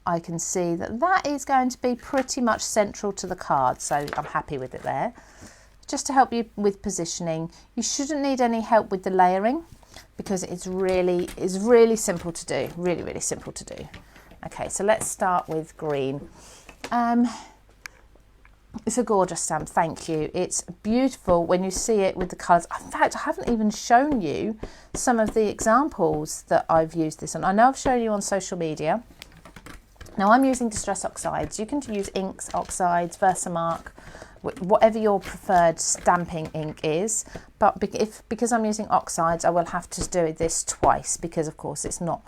I can see that that is going to be pretty much central to the card, so I'm happy with it there. Just to help you with positioning, you shouldn't need any help with the layering, because it's really simple to do, really simple to do. Okay, so let's start with green. It's a gorgeous stamp, thank you. It's beautiful when you see it with the colours. In fact, I haven't even shown you some of the examples that I've used this on. I know I've shown you on social media. Now I'm using Distress Oxides. You can use inks, oxides, Versamark, whatever your preferred stamping ink is. But because I'm using oxides, I will have to do this twice, because of course it's not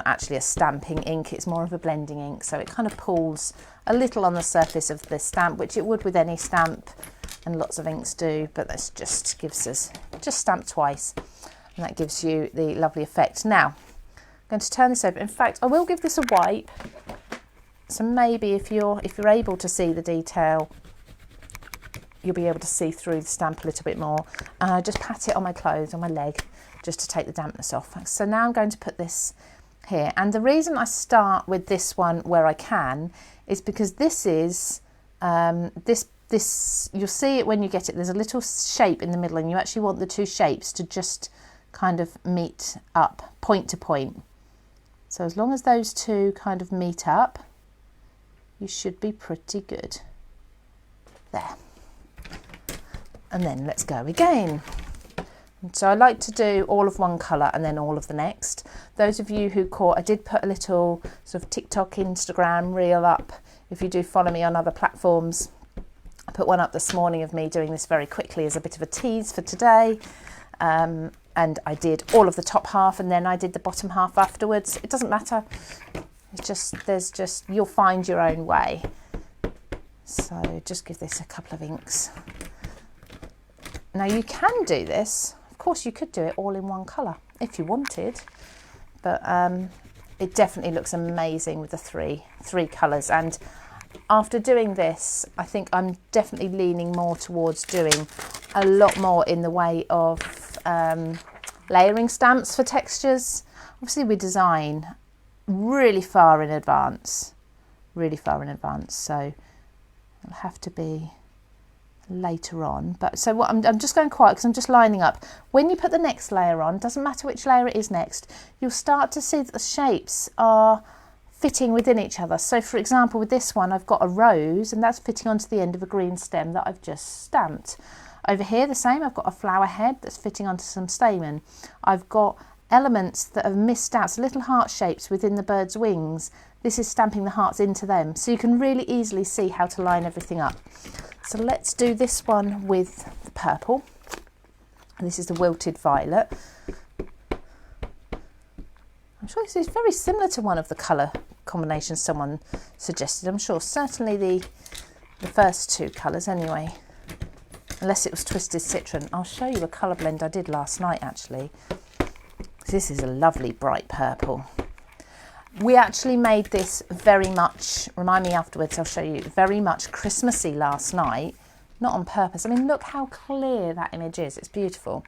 actually a stamping ink, it's more of a blending ink, so it kind of pulls a little on the surface of the stamp, which it would with any stamp, and lots of inks do, but this just gives us, just stamp twice, and that gives you the lovely effect. Now I'm going to turn this over. In fact, I will give this a wipe, so maybe if you're able to see the detail, you'll be able to see through the stamp a little bit more. And I just pat it on my clothes, on my leg, just to take the dampness off. So now I'm going to put this here, and the reason I start with this one where I can is because this is this you'll see it when you get it, there's a little shape in the middle, and you actually want the two shapes to just kind of meet up point to point. So as long as those two kind of meet up, you should be pretty good there. And then let's go again. So I like to do all of one colour and then all of the next. Those of you who caught, I did put a little sort of TikTok, Instagram reel up. If you do follow me on other platforms, I put one up this morning of me doing this very quickly as a bit of a tease for today. And I did all of the top half and then I did the bottom half afterwards. It doesn't matter. It's just, you'll find your own way. So just give this a couple of inks. Now you can do this. Of course, you could do it all in one colour if you wanted, but it definitely looks amazing with the three colours. And after doing this, I think I'm definitely leaning more towards doing a lot more in the way of layering stamps for textures. Obviously, we design really far in advance, so it'll have to be later on. But so what I'm just going quiet because I'm just lining up. When you put the next layer on, doesn't matter which layer it is next, you'll start to see that the shapes are fitting within each other. So for example, with this one, I've got a rose and that's fitting onto the end of a green stem that I've just stamped. Over here, the same, I've got a flower head that's fitting onto some stamen. I've got elements that have missed out, so little heart shapes within the bird's wings. This is stamping the hearts into them. So you can really easily see how to line everything up. So let's do this one with the purple. And this is the wilted violet. I'm sure this is very similar to one of the colour combinations someone suggested. I'm sure, certainly the first two colours anyway. Unless it was Twisted Citron. I'll show you a colour blend I did last night actually. This is a lovely bright purple. We actually made this very much, remind me afterwards, I'll show you, very much Christmassy last night, not on purpose. I mean, look how clear that image is. It's beautiful.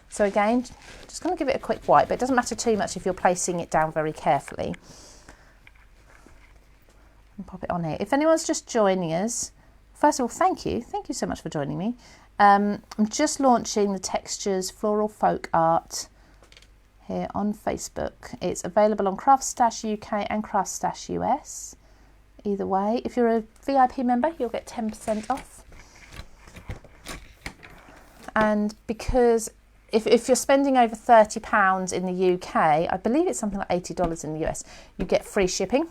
So again, just going to give it a quick wipe, but it doesn't matter too much if you're placing it down very carefully. And pop it on here. If anyone's just joining us, first of all, thank you. Thank you so much for joining me. I'm just launching the Textures Floral Folk Art here on Facebook. It's available on CraftStash UK and CraftStash US. Either way, if you're a VIP member, you'll get 10% off. And because if you're spending over £30 in the UK, I believe it's something like $80 in the US, you get free shipping,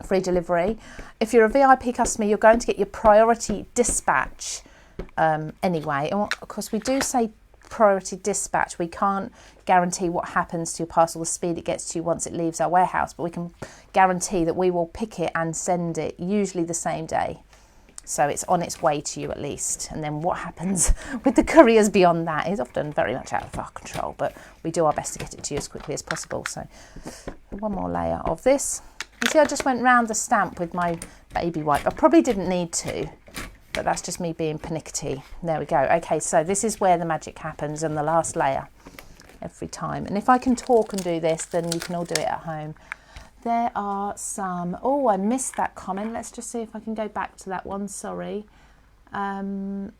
free delivery. If you're a VIP customer, you're going to get your priority dispatch anyway. And of course, we do say priority dispatch. We can't guarantee what happens to your parcel, the speed it gets to you once it leaves our warehouse, but we can guarantee that we will pick it and send it usually the same day. So it's on its way to you at least. And then what happens with the couriers beyond that is often very much out of our control, but we do our best to get it to you as quickly as possible. So one more layer of this. You see, I just went round the stamp with my baby wipe. I probably didn't need to, but that's just me being pernickety. There we go. Okay, so this is where the magic happens on the last layer every time. And if I can talk and do this, then you can all do it at home. There are some, oh, I missed that comment. Let's just see if I can go back to that one, sorry. There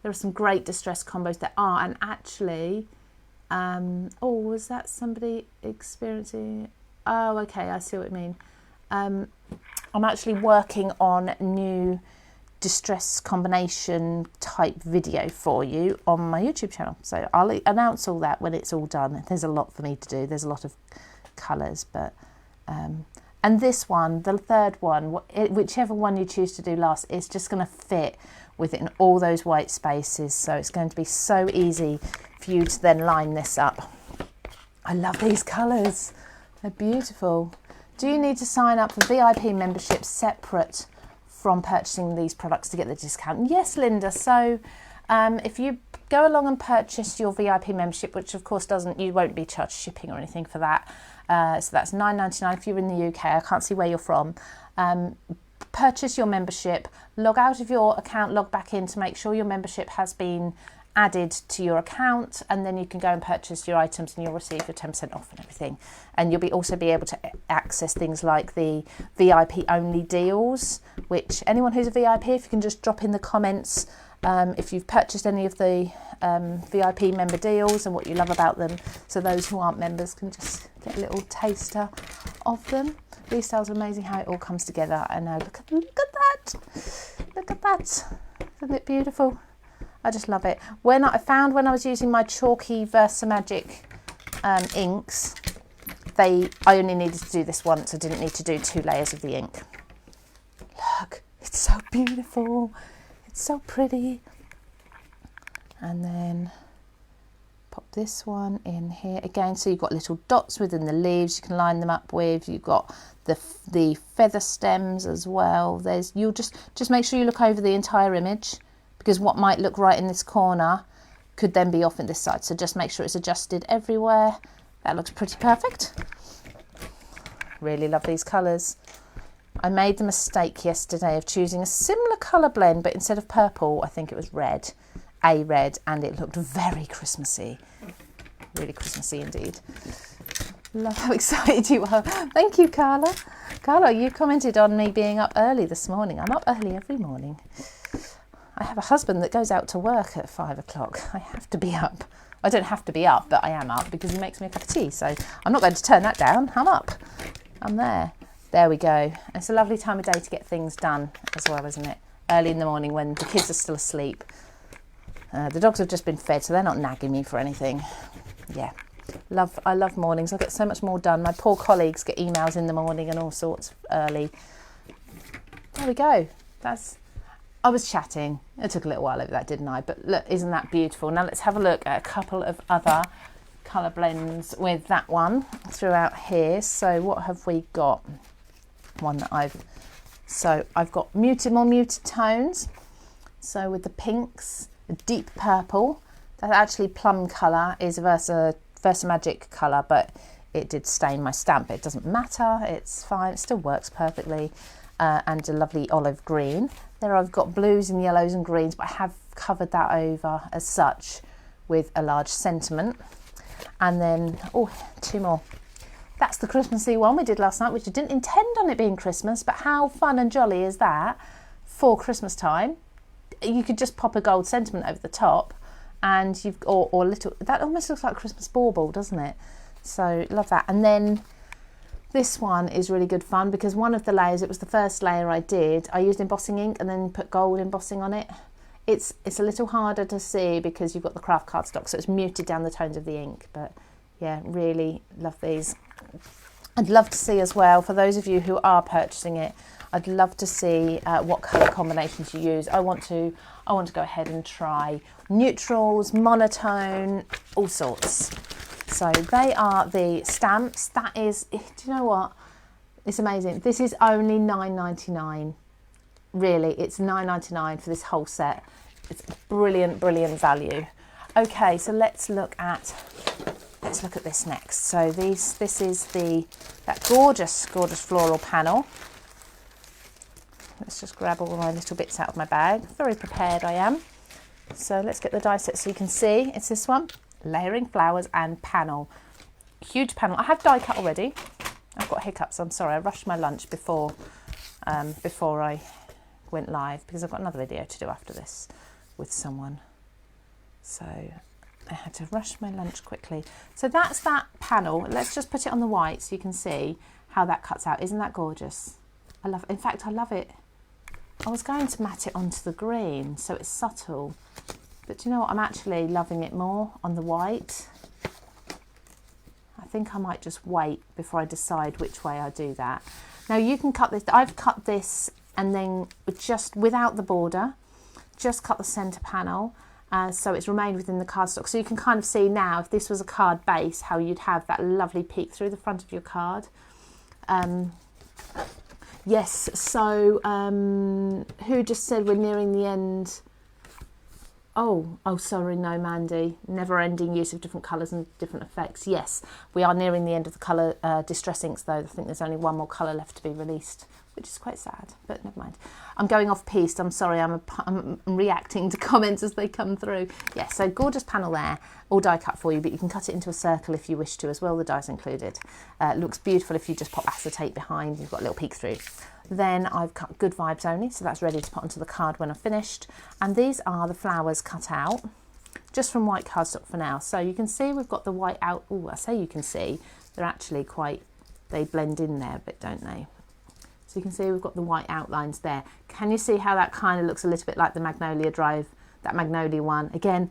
are some great distress combos there are, and actually, oh, was that somebody experiencing, oh, okay, I see what you mean. I'm actually working on new distress combination type video for you on my YouTube channel. So I'll announce all that when it's all done. There's a lot for me to do. There's a lot of colours, but and this one, the third one, whichever one you choose to do last, it's just going to fit within all those white spaces. So it's going to be so easy for you to then line this up. I love these colours. They're beautiful. Do you need to sign up for VIP membership separate from purchasing these products to get the discount? Yes, Linda. So if you go along and purchase your VIP membership, which of course you won't be charged shipping or anything for that. So that's £9.99 if you're in the UK. I can't see where you're from. Purchase your membership, log out of your account, log back in to make sure your membership has been added to your account, and then you can go and purchase your items and you'll receive your 10% off and everything. And you'll also be able to access things like the VIP only deals, which anyone who's a VIP, if you can just drop in the comments if you've purchased any of the VIP member deals and what you love about them, so those who aren't members can just get a little taster of them. These styles are amazing how it all comes together. I know, look at that, isn't it beautiful? I just love it. When I found when I was using my chalky Versamagic inks, I only needed to do this once. I didn't need to do 2 layers of the ink. Look, it's so beautiful. It's so pretty. And then pop this one in here again. So you've got little dots within the leaves. You can line them up with. You've got the feather stems as well. You'll just make sure you look over the entire image, because what might look right in this corner could then be off in this side. So just make sure it's adjusted everywhere. That looks pretty perfect. Really love these colours. I made the mistake yesterday of choosing a similar colour blend, but instead of purple, I think it was red, and it looked very Christmassy. Really Christmassy indeed. Love how excited you are. Thank you, Carla. Carla, you commented on me being up early this morning. I'm up early every morning. I have a husband that goes out to work at 5 o'clock. I have to be up. I don't have to be up, but I am up because he makes me a cup of tea. So I'm not going to turn that down. I'm up. I'm there. There we go. It's a lovely time of day to get things done as well, isn't it? Early in the morning when the kids are still asleep. The dogs have just been fed, so they're not nagging me for anything. Yeah. I love mornings. I get so much more done. My poor colleagues get emails in the morning and all sorts early. There we go. I was chatting. It took a little while over that, didn't I? But look, isn't that beautiful? Now let's have a look at a couple of other colour blends with that one throughout here. So what have we got? I've got more muted tones. So with the pinks, a deep purple. That actually plum colour is a Versamagic colour, but it did stain my stamp. It doesn't matter. It's fine. It still works perfectly. And a lovely olive green. There I've got blues and yellows and greens, but I have covered that over as such with a large sentiment. And then, 2 more. That's the Christmassy one we did last night, which I didn't intend on it being Christmas, but how fun and jolly is that for Christmas time? You could just pop a gold sentiment over the top, and or a little, that almost looks like a Christmas bauble, doesn't it? So love that. And then this one is really good fun because one of the layers, it was the first layer I did, I used embossing ink and then put gold embossing on it. It's a little harder to see because you've got the craft cardstock, so it's muted down the tones of the ink, but yeah, really love these. I'd love to see as well, for those of you who are purchasing it, I'd love to see what colour combinations you use. I want to go ahead and try neutrals, monotone, all sorts. So they are the stamps. That is, do you know what? It's amazing. This is only $9.99. Really, it's $9.99 for this whole set. It's brilliant, brilliant value. Okay, so let's look at this next. So this is that gorgeous, gorgeous floral panel. Let's just grab all my little bits out of my bag. Very prepared I am. So let's get the die set so you can see. It's this one. Layering flowers and panel. Huge panel. I have die cut already. I've got hiccups. I'm sorry. I rushed my lunch before I went live because I've got another video to do after this with someone. So I had to rush my lunch quickly. So that's that panel. Let's just put it on the white so you can see how that cuts out. Isn't that gorgeous? I love it. In fact, I love it. I was going to mat it onto the green so it's subtle. But do you know what? I'm actually loving it more on the white. I think I might just wait before I decide which way I do that. Now you can cut this. I've cut this and then just without the border, just cut the centre panel. So it's remained within the cardstock. So you can kind of see now, if this was a card base, how you'd have that lovely peek through the front of your card. Yes, so who just said we're nearing the end? Oh, sorry, no, Mandy. Never-ending use of different colours and different effects. Yes, we are nearing the end of the colour distress inks, though. I think there's only one more colour left to be released, which is quite sad, but never mind. I'm going off-piste. I'm sorry, I'm reacting to comments as they come through. Yeah, so gorgeous panel there, all die cut for you, but you can cut it into a circle if you wish to as well, the dies included. It looks beautiful if you just pop acetate behind. You've got a little peek through. Then I've cut Good Vibes Only, so that's ready to put onto the card when I've finished. And these are the flowers cut out, just from white cardstock for now. So you can see we've got the white out. Oh, I say you can see, they're actually quite, they blend in there a bit, don't they? So you can see we've got the white outlines there. Can you see how that kind of looks a little bit like the Magnolia Drive, that magnolia one. Again,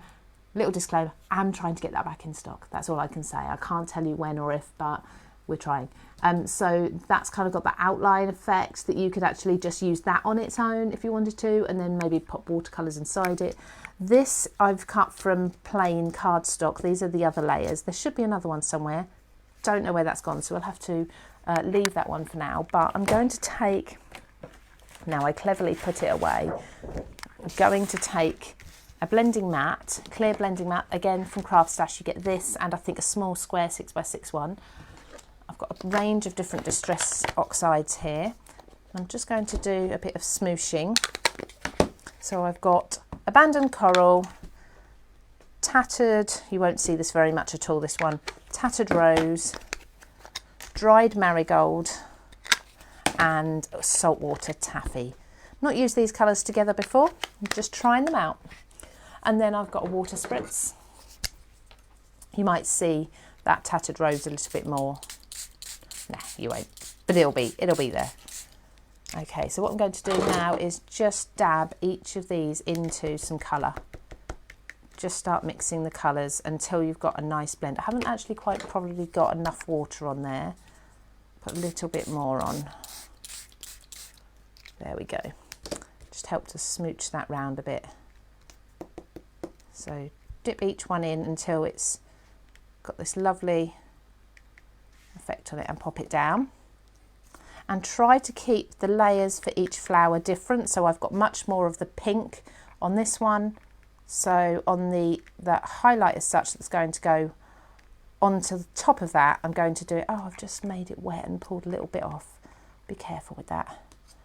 little disclaimer, I'm trying to get that back in stock. That's all I can say. I can't tell you when or if, but we're trying. So that's kind of got that outline effect that you could actually just use that on its own if you wanted to, and then maybe pop watercolours inside it. This I've cut from plain cardstock. These are the other layers. There should be another one somewhere. Don't know where that's gone, so I'll have to leave that one for now. But I'm going to take, now I cleverly put it away, I'm going to take a blending mat, clear blending mat, again from CraftStash. You get this and I think a small square 6x6 one. I've got a range of different distress oxides here. I'm just going to do a bit of smooshing. So I've got abandoned coral, tattered, you won't see this very much at all, this one, tattered rose, dried marigold, and saltwater taffy. Not used these colours together before, I'm just trying them out. And then I've got a water spritz. You might see that tattered rose a little bit more. Nah, you won't, but it'll be there. Okay, so what I'm going to do now is just dab each of these into some colour. Just start mixing the colours until you've got a nice blend. I haven't actually quite probably got enough water on there. Put a little bit more on. There we go. Just help to smooch that round a bit. So dip each one in until it's got this lovely effect on it and pop it down. And try to keep the layers for each flower different. So I've got much more of the pink on this one. So on that highlight as such that's going to go onto the top of that, I'm going to do it, oh, I've just made it wet and pulled a little bit off. Be careful with that.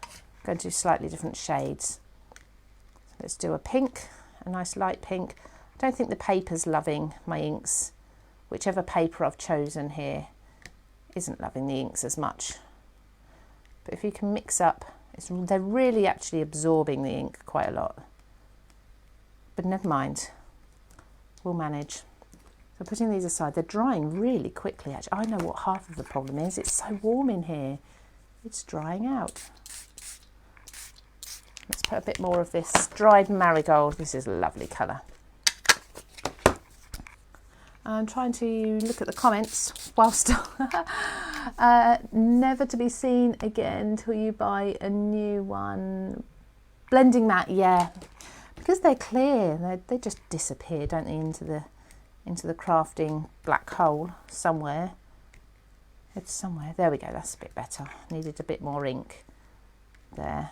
I'm going to do slightly different shades. Let's do a pink, a nice light pink. I don't think the paper's loving my inks. Whichever paper I've chosen here isn't loving the inks as much. But if you can mix up, they're really actually absorbing the ink quite a lot. But never mind, we'll manage. So putting these aside, they're drying really quickly actually. I know what half of the problem is, it's so warm in here. It's drying out. Let's put a bit more of this dried marigold. This is a lovely colour. I'm trying to look at the comments whilst never to be seen again till you buy a new one. Blending mat, yeah, because they're clear, they just disappear, don't they, into the crafting black hole somewhere. It's somewhere. There we go. That's a bit better. Needed a bit more ink there.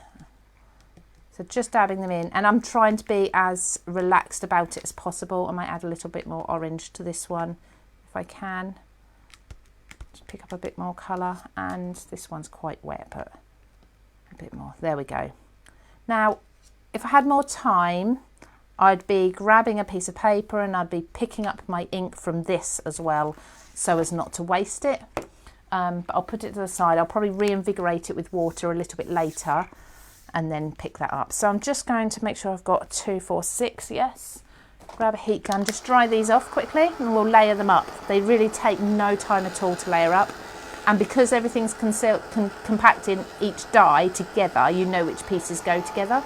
So just dabbing them in, and I'm trying to be as relaxed about it as possible. I might add a little bit more orange to this one if I can. Just pick up a bit more colour, and this one's quite wet, but a bit more. There we go. Now, if I had more time, I'd be grabbing a piece of paper and I'd be picking up my ink from this as well, so as not to waste it. But I'll put it to the side. I'll probably reinvigorate it with water a little bit later and then pick that up. So I'm just going to make sure I've got 2, 4, 6, yes. Grab a heat gun, just dry these off quickly and we'll layer them up. They really take no time at all to layer up. And because everything's compact in each die together, you know which pieces go together.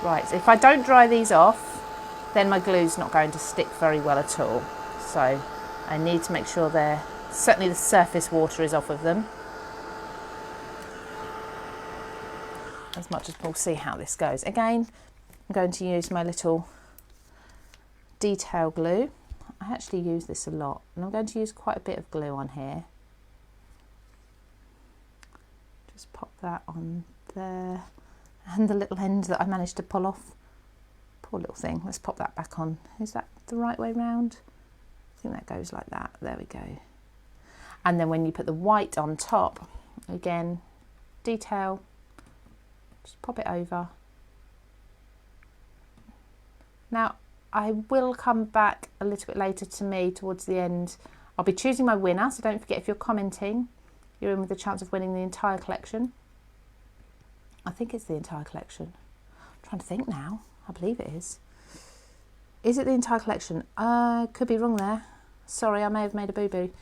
Right, so if I don't dry these off, then my glue's not going to stick very well at all. So I need to make sure certainly the surface water is off of them. As much as we'll see how this goes. Again, I'm going to use my little detail glue. I actually use this a lot, and I'm going to use quite a bit of glue on here. Just pop that on there, and the little end that I managed to pull off. Poor little thing. Let's pop that back on. Is that the right way round? I think that goes like that. There we go. And then when you put the white on top, again, detail. Just pop it over. Now, I will come back a little bit later to me towards the end. I'll be choosing my winner, so don't forget, if you're commenting, you're in with a chance of winning the entire collection. I think it's the entire collection. I'm trying to think now. I believe it is. Is it the entire collection? Could be wrong there. Sorry, I may have made a boo-boo.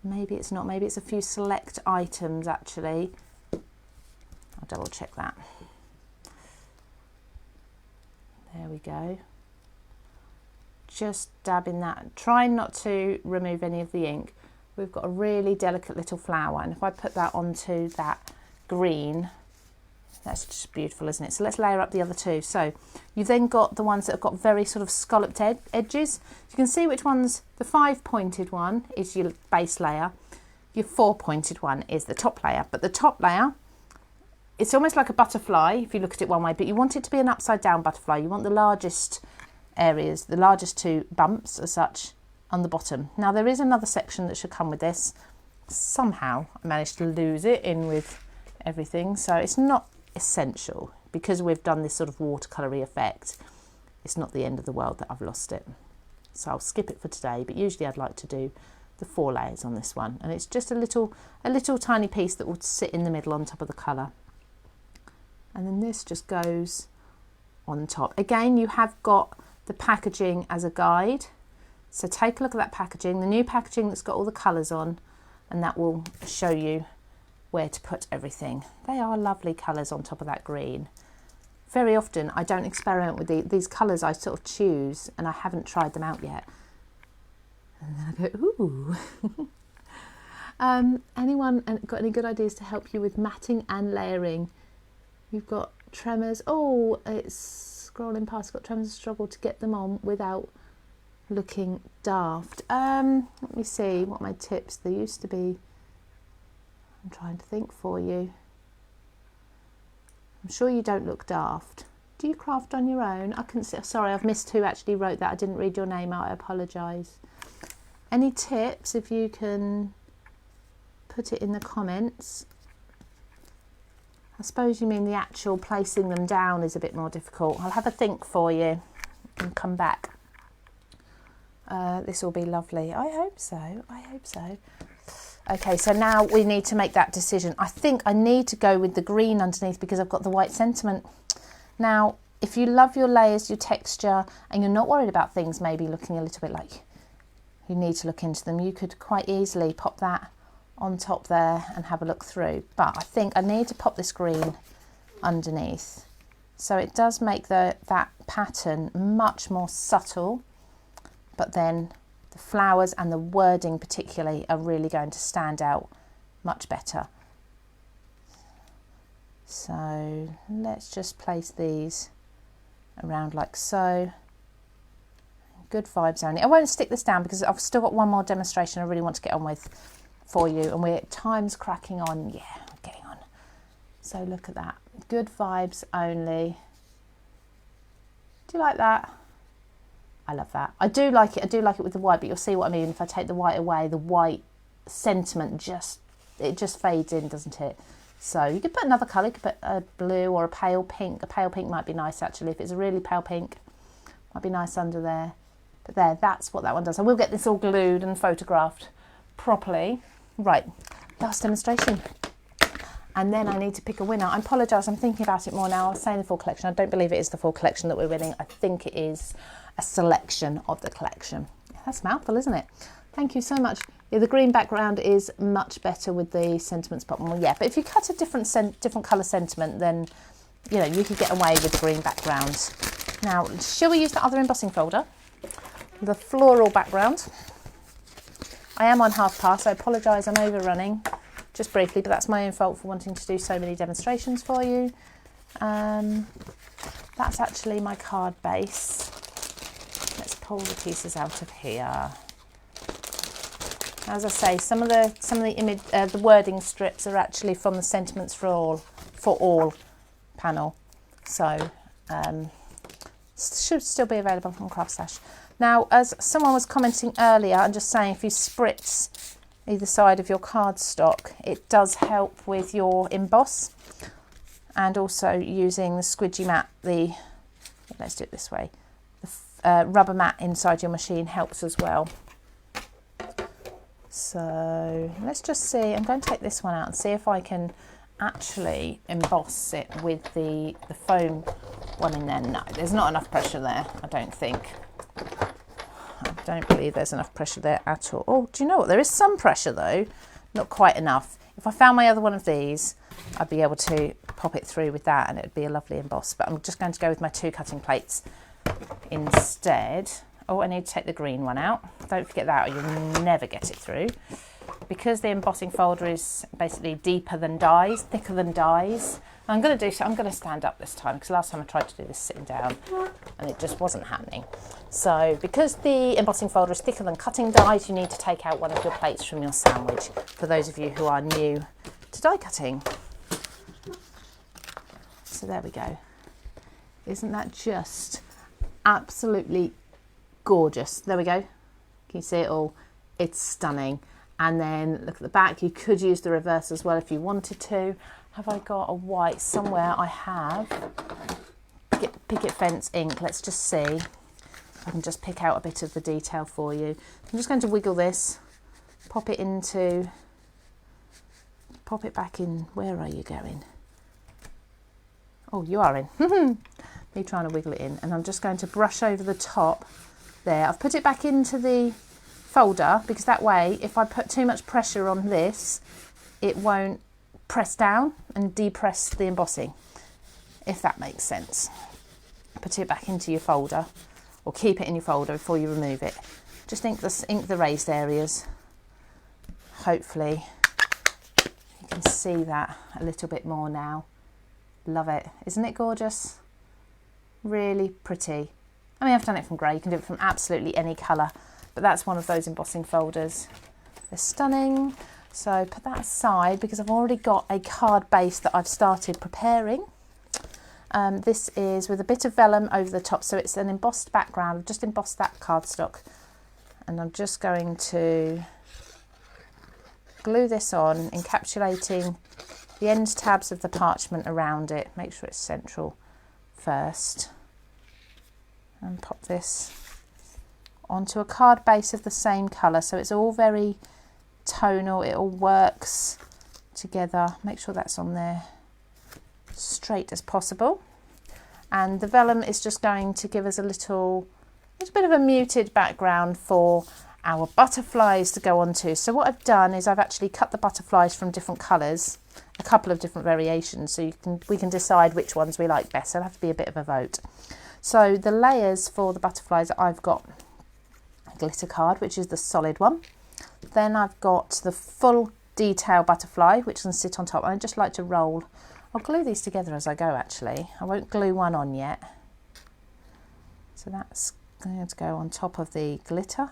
Maybe it's not. Maybe it's a few select items, actually. I'll double check that. There we go. Just dabbing that, trying not to remove any of the ink. We've got a really delicate little flower, and if I put that onto that green, that's just beautiful, isn't it? So let's layer up the other two. So you've then got the ones that have got very sort of scalloped edges. You can see which one's the 5-pointed one is your base layer. Your 4-pointed one is the top layer. But the top layer, it's almost like a butterfly if you look at it one way, but you want it to be an upside down butterfly. You want the largest areas, the largest 2 bumps as such on the bottom. Now there is another section that should come with this. Somehow I managed to lose it in with everything, so it's not essential because we've done this sort of watercolory effect. It's not the end of the world that I've lost it, so I'll skip it for today. But usually I'd like to do the 4 layers on this one, and it's just a little tiny piece that will sit in the middle on top of the colour, and then this just goes on top. Again, you have got the packaging as a guide, so take a look at that packaging, the new packaging that's got all the colours on, and that will show you where to put everything. They are lovely colours on top of that green. Very often I don't experiment with these colours, I sort of choose, and I haven't tried them out yet. And then I go, ooh. Anyone got any good ideas to help you with matting and layering? You've got tremors. Oh, it's scrolling past, got tremors, struggle to get them on without looking daft. Let me see what my tips, there used to be. I'm trying to think for you. I'm sure you don't look daft. Do you craft on your own? I couldn't see, sorry, I've missed who actually wrote that. I didn't read your name out, I apologise. Any tips, if you can put it in the comments. I suppose you mean the actual placing them down is a bit more difficult. I'll have a think for you and come back. This will be lovely. I hope so. I hope so. Okay, so now we need to make that decision. I think I need to go with the green underneath because I've got the white sentiment. Now, if you love your layers, your texture, and you're not worried about things maybe looking a little bit like you need to look into them, you could quite easily pop that on top there and have a look through. But I think I need to pop this green underneath. So it does make that pattern much more subtle, but then the flowers and the wording particularly are really going to stand out much better. So let's just place these around like so. Good vibes only. I won't stick this down because I've still got one more demonstration I really want to get on with for you, and we're time's cracking on. Yeah, we're getting on. So look at that. Good vibes only. Do you like that? I love that. I do like it. I do like it with the white, but you'll see what I mean. If I take the white away, the white sentiment just fades in, doesn't it? So you could put another colour. You could put a blue or a pale pink. A pale pink might be nice actually. If it's a really pale pink, might be nice under there. But there, that's what that one does. I will get this all glued and photographed properly. Right, last demonstration. And then I need to pick a winner. I apologise, I'm thinking about it more now. I was saying the full collection. I don't believe it is the full collection that we're winning. I think it is a selection of the collection. That's a mouthful, isn't it? Thank you so much. Yeah, the green background is much better with the sentiments bottom. Well, yeah, but if you cut a different colour sentiment, then you know you could get away with the green background. Now, shall we use the other embossing folder? The floral background. I am on half past, I apologise, I'm overrunning just briefly, but that's my own fault for wanting to do so many demonstrations for you. That's actually my card base. Let's pull the pieces out of here. As I say, some of the wording strips are actually from the Sentiments for All panel, so should still be available from CraftStash. Now, as someone was commenting earlier, I'm just saying if you spritz either side of your cardstock, it does help with your emboss, and also using the squidgy mat, let's do it this way, the rubber mat inside your machine helps as well. So let's just see, I'm going to take this one out and see if I can actually emboss it with the foam one in there. No, there's not enough pressure there, I don't think. I don't believe there's enough pressure there at all. Oh, do you know what? There is some pressure though, not quite enough. If I found my other one of these, I'd be able to pop it through with that and it would be a lovely emboss. But I'm just going to go with my 2 cutting plates instead. Oh, I need to take the green one out. Don't forget that or you'll never get it through. Because the embossing folder is basically deeper than dies, thicker than dies, I'm going to stand up this time because last time I tried to do this sitting down and it just wasn't happening. So because the embossing folder is thicker than cutting dies, you need to take out one of your plates from your sandwich for those of you who are new to die cutting. So there we go. Isn't that just absolutely gorgeous? There we go. Can you see it all? It's stunning. And then look at the back. You could use the reverse as well if you wanted to. Have I got a white somewhere? I have picket fence ink. Let's just see if I can just pick out a bit of the detail for you. I'm just going to wiggle this, pop it back in. Where are you going? Oh, you are in. Me trying to wiggle it in. And I'm just going to brush over the top there. I've put it back into the folder because that way, if I put too much pressure on this, it won't press down and depress the embossing, if that makes sense. Put it back into your folder or keep it in your folder before you remove it. Just ink the raised areas. Hopefully you can see that a little bit more now. Love it. Isn't it gorgeous? Really pretty. I mean, I've done it from grey. You can do it from absolutely any colour, but that's one of those embossing folders. They're stunning. So put that aside because I've already got a card base that I've started preparing. This is with a bit of vellum over the top, so it's an embossed background. I've just embossed that cardstock and I'm just going to glue this on, encapsulating the end tabs of the parchment around it. Make sure it's central first and pop this onto a card base of the same colour, so it's all very tonal, it all works together. Make sure that's on there straight as possible, and the vellum is just going to give us a little bit of a muted background for our butterflies to go onto. So what I've done is I've actually cut the butterflies from different colours, a couple of different variations, so we can decide which ones we like best. It'll have to be a bit of a vote. So the layers for the butterflies, I've got a glitter card, which is the solid one. Then I've got the full detail butterfly, which can sit on top. I just like to roll. I'll glue these together as I go, actually. I won't glue one on yet. So that's going to go on top of the glitter,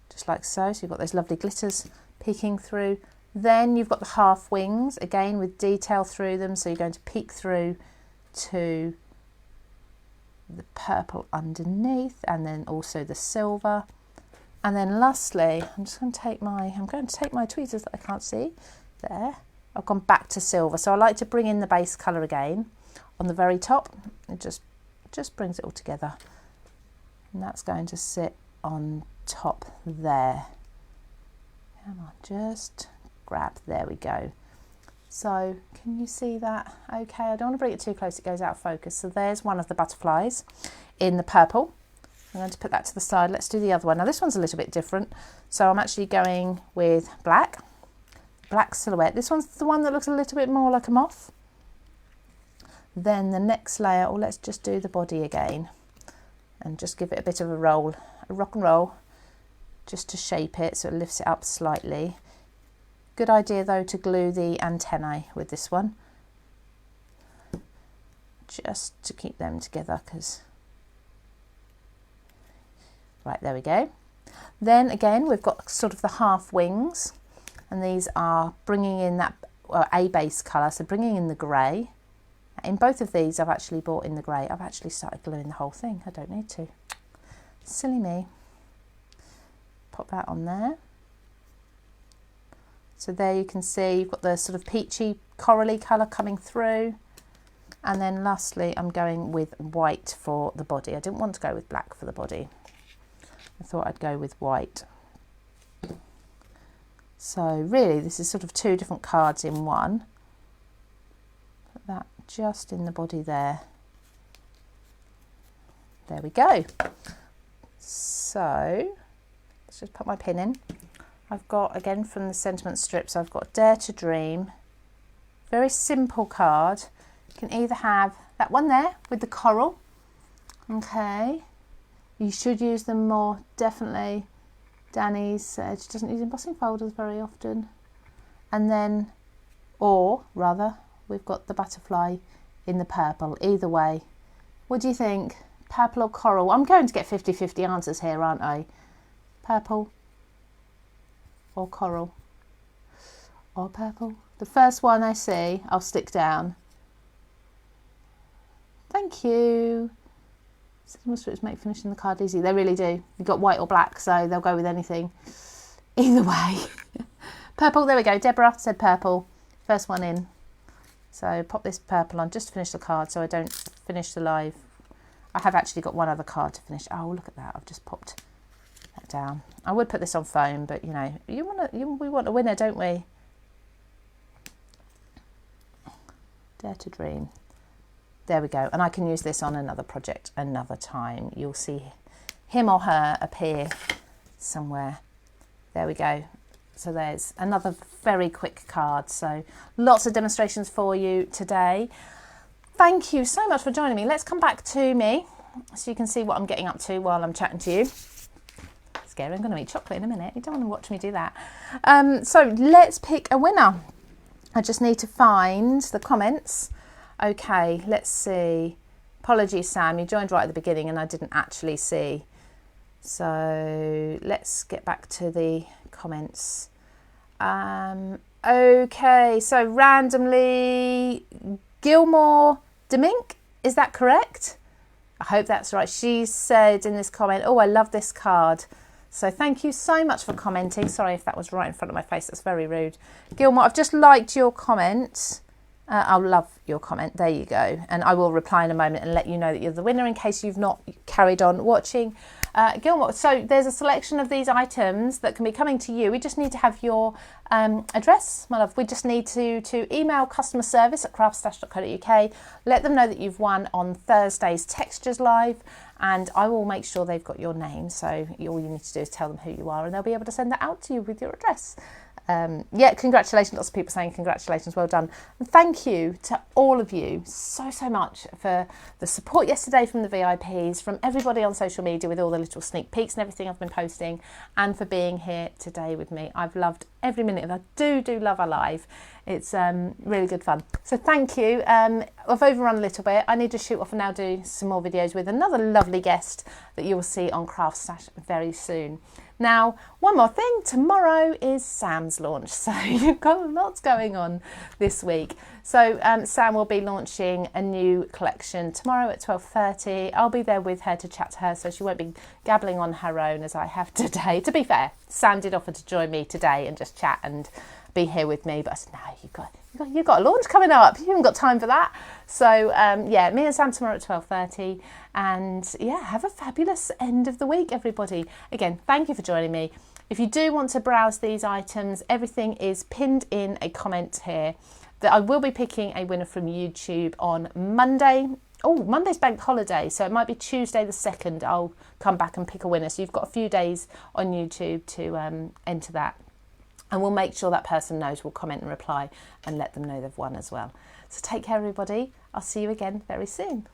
just like so. So you've got those lovely glitters peeking through. Then you've got the half wings, again with detail through them. So you're going to peek through to the purple underneath, and then also the silver. And then lastly, I'm going to take my tweezers that I can't see there. I've gone back to silver. So I like to bring in the base colour again on the very top. It just brings it all together. And that's going to sit on top there. Come on, just grab, there we go. So can you see that? Okay, I don't want to bring it too close, it goes out of focus. So there's one of the butterflies in the purple. I'm going to put that to the side. Let's do the other one. Now this one's a little bit different. So I'm actually going with black silhouette. This one's the one that looks a little bit more like a moth. Then the next layer, or let's just do the body again and just give it a bit of a roll, a rock and roll, just to shape it so it lifts it up slightly. Good idea though to glue the antennae with this one, just to keep them together, because right, there we go. Then again, we've got sort of the half wings, and these are bringing in that a base colour, so bringing in the grey. In both of these, I've actually brought in the grey. I've actually started gluing the whole thing. I don't need to. Silly me. Pop that on there. So there you can see you've got the sort of peachy corally colour coming through. And then lastly, I'm going with white for the body. I didn't want to go with black for the body. I thought I'd go with white. So really, this is sort of two different cards in one. Put that just in the body there. There we go. So let's just put my pin in. I've got, again from the sentiment strips, I've got Dare to Dream. Very simple card. You can either have that one there with the coral. Okay. You should use them more, definitely. Danny said she doesn't use embossing folders very often. And then, or rather, we've got the butterfly in the purple. Either way. What do you think? Purple or coral? I'm going to get 50-50 answers here, aren't I? Purple or coral? Or purple? The first one I see, I'll stick down. Thank you. Cinema strips make finishing the card easy. They really do. You've got white or black, so they'll go with anything. Either way. Purple, there we go. Deborah said purple. First one in. So pop this purple on just to finish the card so I don't finish the live. I have actually got one other card to finish. Oh, look at that. I've just popped that down. I would put this on foam, but you know, we want a winner, don't we? Dare to Dream. There we go. And I can use this on another project another time. You'll see him or her appear somewhere. There we go. So there's another very quick card. So lots of demonstrations for you today. Thank you so much for joining me. Let's come back to me so you can see what I'm getting up to while I'm chatting to you. Scary, I'm going to eat chocolate in a minute. You don't want to watch me do that. So let's pick a winner. I just need to find the comments. Okay, let's see. Apologies, Sam, you joined right at the beginning and I didn't actually see. So let's get back to the comments. Okay, so randomly, Gilmore Demink, is that correct? I hope that's right. She said in this comment, oh, I love this card. So thank you so much for commenting. Sorry if that was right in front of my face. That's very rude. Gilmore, I've just liked your comment. I'll love your comment. There you go. And I will reply in a moment and let you know that you're the winner in case you've not carried on watching. Gilmore, so there's a selection of these items that can be coming to you. We just need to have your address, my love. We just need to email customer service at craftstash.co.uk, let them know that you've won on Thursday's Textures Live, and I will make sure they've got your name. So all you need to do is tell them who you are and they'll be able to send that out to you with your address. Yeah, congratulations. Lots of people saying congratulations, well done. And thank you to all of you so much for the support yesterday from the VIPs, from everybody on social media with all the little sneak peeks and everything I've been posting, and for being here today with me. I've loved every minute of it. I do love our live. It's really good fun. So thank you. I've overrun a little bit. I need to shoot off and now do some more videos with another lovely guest that you will see on CraftStash very soon. Now, one more thing, tomorrow is Sam's launch, so you've got lots going on this week. So Sam will be launching a new collection tomorrow at 12:30. I'll be there with her to chat to her, so she won't be gabbling on her own as I have today. To be fair, Sam did offer to join me today and just chat and be here with me, but I said, no, you've got a launch coming up. You haven't got time for that. So yeah, me and Sam tomorrow at 12:30. And yeah, have a fabulous end of the week, everybody. Again, thank you for joining me. If you do want to browse these items, everything is pinned in a comment here. That I will be picking a winner from YouTube on Monday. Oh, Monday's bank holiday, so it might be Tuesday the 2nd. I'll come back and pick a winner. So you've got a few days on YouTube to enter that. And we'll make sure that person knows. We'll comment and reply and let them know they've won as well. So take care, everybody. I'll see you again very soon.